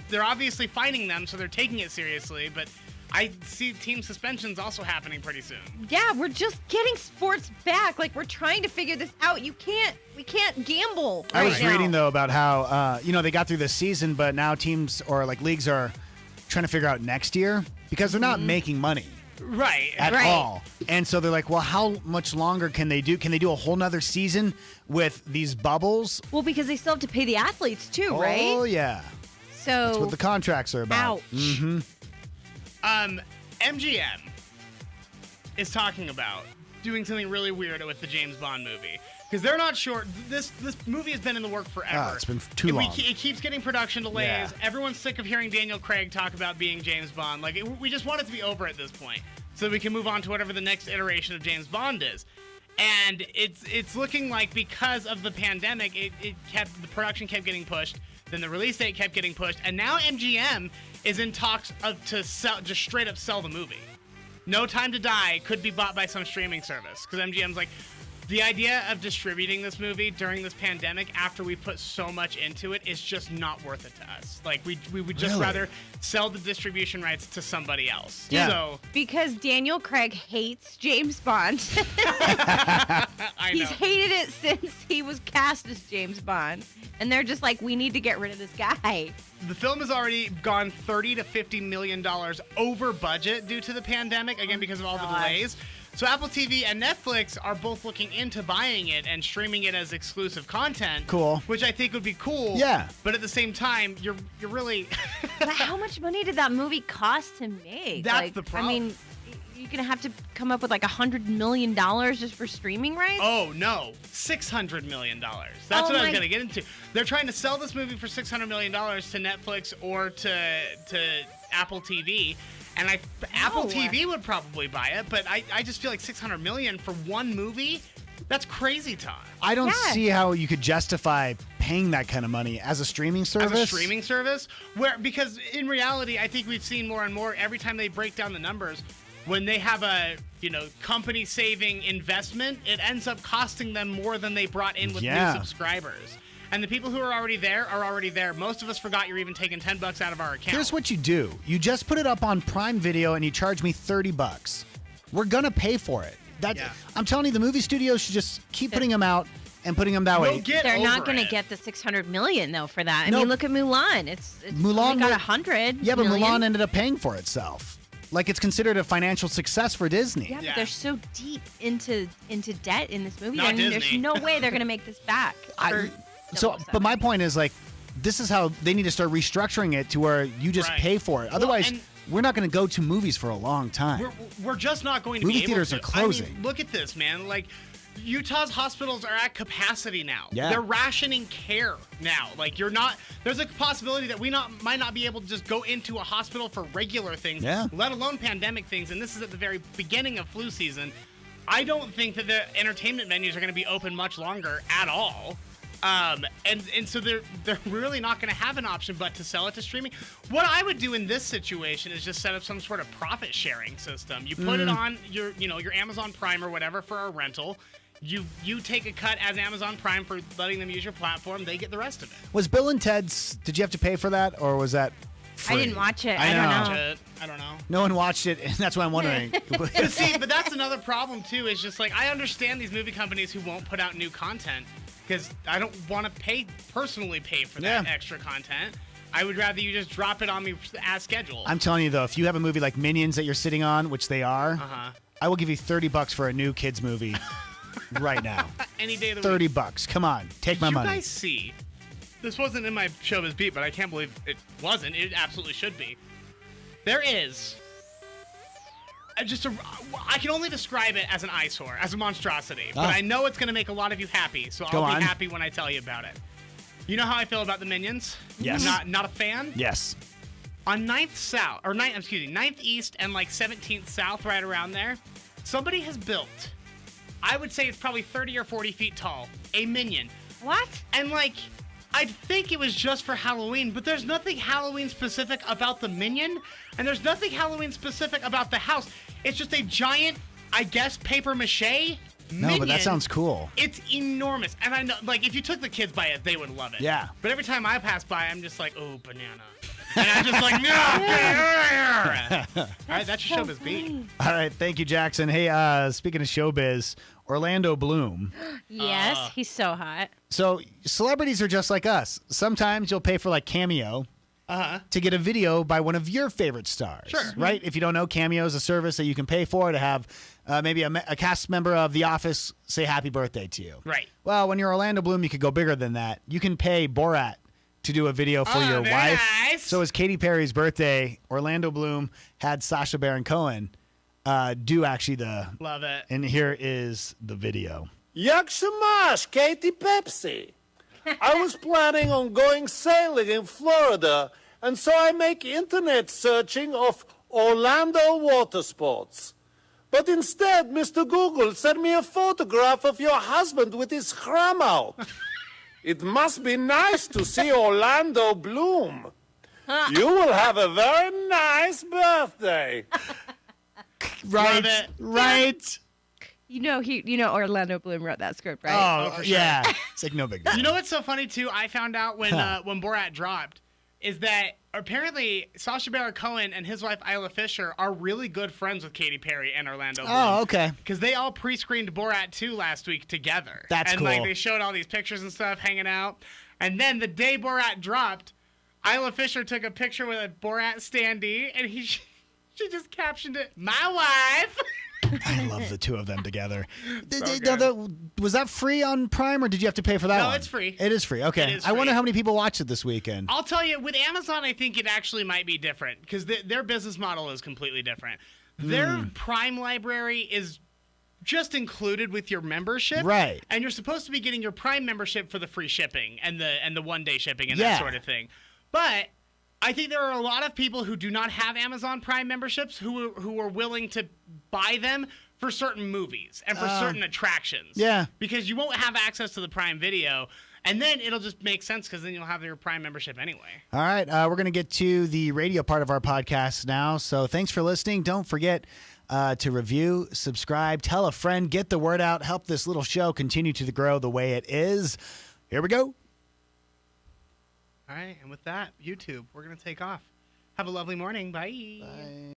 Speaker 5: they're obviously fining them, so they're taking it seriously. But I see team suspensions also happening pretty soon.
Speaker 9: Yeah, we're just getting sports back. Like, we're trying to figure this out. We can't gamble.
Speaker 4: I was
Speaker 9: right now.
Speaker 4: reading, though, about how, they got through this season, but now teams or, like, leagues are trying to figure out next year because they're not making money.
Speaker 5: Right.
Speaker 4: At all. And so they're like, well, how much longer can they do? Can they do a whole nother season with these bubbles?
Speaker 9: Well, because they still have to pay the athletes, too, right?
Speaker 4: Oh, yeah.
Speaker 9: So
Speaker 4: That's what the contracts are about.
Speaker 9: Ouch.
Speaker 4: Mm-hmm.
Speaker 5: MGM is talking about doing something really weird with the James Bond movie. Because they're not sure. This movie has been in the work forever.
Speaker 4: It's been too long.
Speaker 5: It keeps getting production delays.
Speaker 4: Yeah.
Speaker 5: Everyone's sick of hearing Daniel Craig talk about being James Bond. Like, we just want it to be over at this point, so that we can move on to whatever the next iteration of James Bond is. And it's looking like because of the pandemic, the production kept getting pushed. Then the release date kept getting pushed, and now MGM is in talks to sell, just straight up sell the movie. No Time to Die could be bought by some streaming service, because MGM's like, the idea of distributing this movie during this pandemic after we put so much into it is just not worth it to us. Like, we would just
Speaker 4: Really?
Speaker 5: rather sell the distribution rights to somebody else.
Speaker 4: Yeah.
Speaker 5: So
Speaker 9: because Daniel Craig hates James Bond.
Speaker 5: I know.
Speaker 9: He's hated it since he was cast as James Bond. And they're just like, we need to get rid of this guy.
Speaker 5: The film has already gone $30 to $50 million over budget due to the pandemic, again, because of all the delays. So Apple TV and Netflix are both looking into buying it and streaming it as exclusive content.
Speaker 4: Cool.
Speaker 5: Which I think would be cool.
Speaker 4: Yeah.
Speaker 5: But at the same time, you're really...
Speaker 9: But how much money did that movie cost to make?
Speaker 5: That's the problem.
Speaker 9: I mean, you're going to have to come up with like $100 million just for streaming rights?
Speaker 5: Oh, no. $600 million. That's
Speaker 9: Oh
Speaker 5: what I was
Speaker 9: my-
Speaker 5: going to get into. They're trying to sell this movie for $600 million to Netflix or to Apple TV, and Apple TV would probably buy it, but I just feel like $600 million for one movie. That's crazy, Todd.
Speaker 4: I don't see how you could justify paying that kind of money as a streaming service.
Speaker 5: As a streaming service, because in reality, I think we've seen more and more every time they break down the numbers. When they have a company saving investment, it ends up costing them more than they brought in with new subscribers. And the people who are already there are already there. Most of us forgot you're even taking $10 out of our account.
Speaker 4: Here's what you do: you just put it up on Prime Video and you charge me $30. We're gonna pay for it. I'm telling you, the movie studios should just keep putting them out and putting them that way.
Speaker 9: They're not going to get the $600 million though for that. I mean, look at Mulan. It's
Speaker 4: Mulan
Speaker 9: only got 100.
Speaker 4: Yeah, but
Speaker 9: million.
Speaker 4: Mulan ended up paying for itself. Like, it's considered a financial success for Disney.
Speaker 9: Yeah, but they're so deep into debt in this movie.
Speaker 5: Not Disney.
Speaker 9: There's no way they're going to make this back.
Speaker 4: But my point is, like, this is how they need to start restructuring it to where you just pay for it. Otherwise, we're not going to go to movies for a long time.
Speaker 5: We're just not going to
Speaker 4: Movie
Speaker 5: be able
Speaker 4: theaters
Speaker 5: to.
Speaker 4: are closing.
Speaker 5: I mean, look at this, man. Like, Utah's hospitals are at capacity now.
Speaker 4: Yeah.
Speaker 5: They're rationing care now. Like, there's a possibility that we might not be able to just go into a hospital for regular things, let alone pandemic things. And this is at the very beginning of flu season. I don't think that the entertainment venues are going to be open much longer at all. And so they're really not going to have an option but to sell it to streaming. What I would do in this situation is just set up some sort of profit sharing system. You put it on your Amazon Prime or whatever for a rental. You take a cut as Amazon Prime for letting them use your platform. They get the rest of it.
Speaker 4: Was Bill and Ted's, did you have to pay for that, or was that free?
Speaker 9: I didn't watch it.
Speaker 4: I don't
Speaker 9: know.
Speaker 5: I don't know.
Speaker 4: No one watched it, and that's why I'm wondering.
Speaker 5: But that's another problem too. Is just like, I understand these movie companies who won't put out new content because I don't want to personally pay for that extra content. I would rather you just drop it on me as scheduled.
Speaker 4: I'm telling you, though, if you have a movie like Minions that you're sitting on, which they are, I will give you $30 for a new kids movie right now.
Speaker 5: Any day of the week.
Speaker 4: $30. Come on, take my money.
Speaker 5: Did you guys see? This wasn't in my Showbiz Beat, but I can't believe it wasn't. It absolutely should be. There is I can only describe it as an eyesore, as a monstrosity, but I know it's going to make a lot of you happy, so I'll be happy when I tell you about it. You know how I feel about the Minions?
Speaker 4: Yes.
Speaker 5: Not a fan?
Speaker 4: Yes.
Speaker 5: On 9th East and like 17th South, right around there, somebody has built, I would say it's probably 30 or 40 feet tall, a Minion.
Speaker 9: What?
Speaker 5: And like, I think it was just for Halloween, but there's nothing Halloween specific about the Minion, and there's nothing Halloween specific about the house. It's just a giant, I guess, paper mache Minion.
Speaker 4: No, but that sounds cool.
Speaker 5: It's enormous. And I know, like, if you took the kids by it, they would love it.
Speaker 4: Yeah.
Speaker 5: But every time I pass by, I'm just like, oh, banana. And I'm just like, no, get out of here. All right, that's your Showbiz Beat.
Speaker 4: All right, thank you, Jackson. Hey, speaking of showbiz, Orlando Bloom.
Speaker 9: Yes, he's so hot.
Speaker 4: So celebrities are just like us. Sometimes you'll pay for like Cameo to get a video by one of your favorite stars.
Speaker 5: Sure.
Speaker 4: Right? If you don't know, Cameo is a service that you can pay for to have maybe a cast member of The Office say happy birthday to you.
Speaker 5: Right.
Speaker 4: Well, when you're Orlando Bloom, you could go bigger than that. You can pay Borat to do a video for your
Speaker 5: very
Speaker 4: wife.
Speaker 5: nice.
Speaker 4: So as Katy Perry's birthday, Orlando Bloom had Sacha Baron Cohen do actually
Speaker 5: Love it.
Speaker 4: And here is the video.
Speaker 13: Yak Shamash, Katy Pepsi. I was planning on going sailing in Florida, and so I make internet searching of Orlando water sports. But instead, Mr. Google sent me a photograph of your husband with his crumb out. It must be nice to see Orlando Bloom. You will have a very nice birthday.
Speaker 4: Right, right.
Speaker 9: You know Orlando Bloom wrote that script, right?
Speaker 4: Oh,
Speaker 5: for sure.
Speaker 4: yeah. It's like no big deal.
Speaker 5: You know what's so funny too? I found out when Borat dropped is that apparently Sacha Baron Cohen and his wife Isla Fisher are really good friends with Katy Perry and Orlando Bloom.
Speaker 4: Oh, okay.
Speaker 5: Because they all pre-screened Borat 2 last week together.
Speaker 4: That's
Speaker 5: and
Speaker 4: cool.
Speaker 5: like they showed all these pictures and stuff hanging out. And then the day Borat dropped, Isla Fisher took a picture with a Borat standee, and she just captioned it, "My wife."
Speaker 4: I love the two of them together.
Speaker 5: So
Speaker 4: Was that free on Prime, or did you have to pay for that
Speaker 5: No,
Speaker 4: one?
Speaker 5: it's free.
Speaker 4: It is free. Okay.
Speaker 5: It is
Speaker 4: I wonder
Speaker 5: free.
Speaker 4: how many people watched it this weekend.
Speaker 5: I'll tell you, with Amazon, I think it actually might be different because their business model is completely different. Their Prime library is just included with your membership,
Speaker 4: Right.
Speaker 5: And you're supposed to be getting your Prime membership for the free shipping and the one-day shipping and
Speaker 4: Yeah.
Speaker 5: that sort of thing. But I think there are a lot of people who do not have Amazon Prime memberships who are willing to buy them for certain movies and for certain attractions.
Speaker 4: Yeah.
Speaker 5: Because you won't have access to the Prime Video, and then it'll just make sense because then you'll have your Prime membership anyway.
Speaker 4: All right, we're going to get to the radio part of our podcast now. So thanks for listening. Don't forget to review, subscribe, tell a friend, get the word out, help this little show continue to grow the way it is. Here we go.
Speaker 5: All right, and with that, YouTube, we're going to take off. Have a lovely morning. Bye.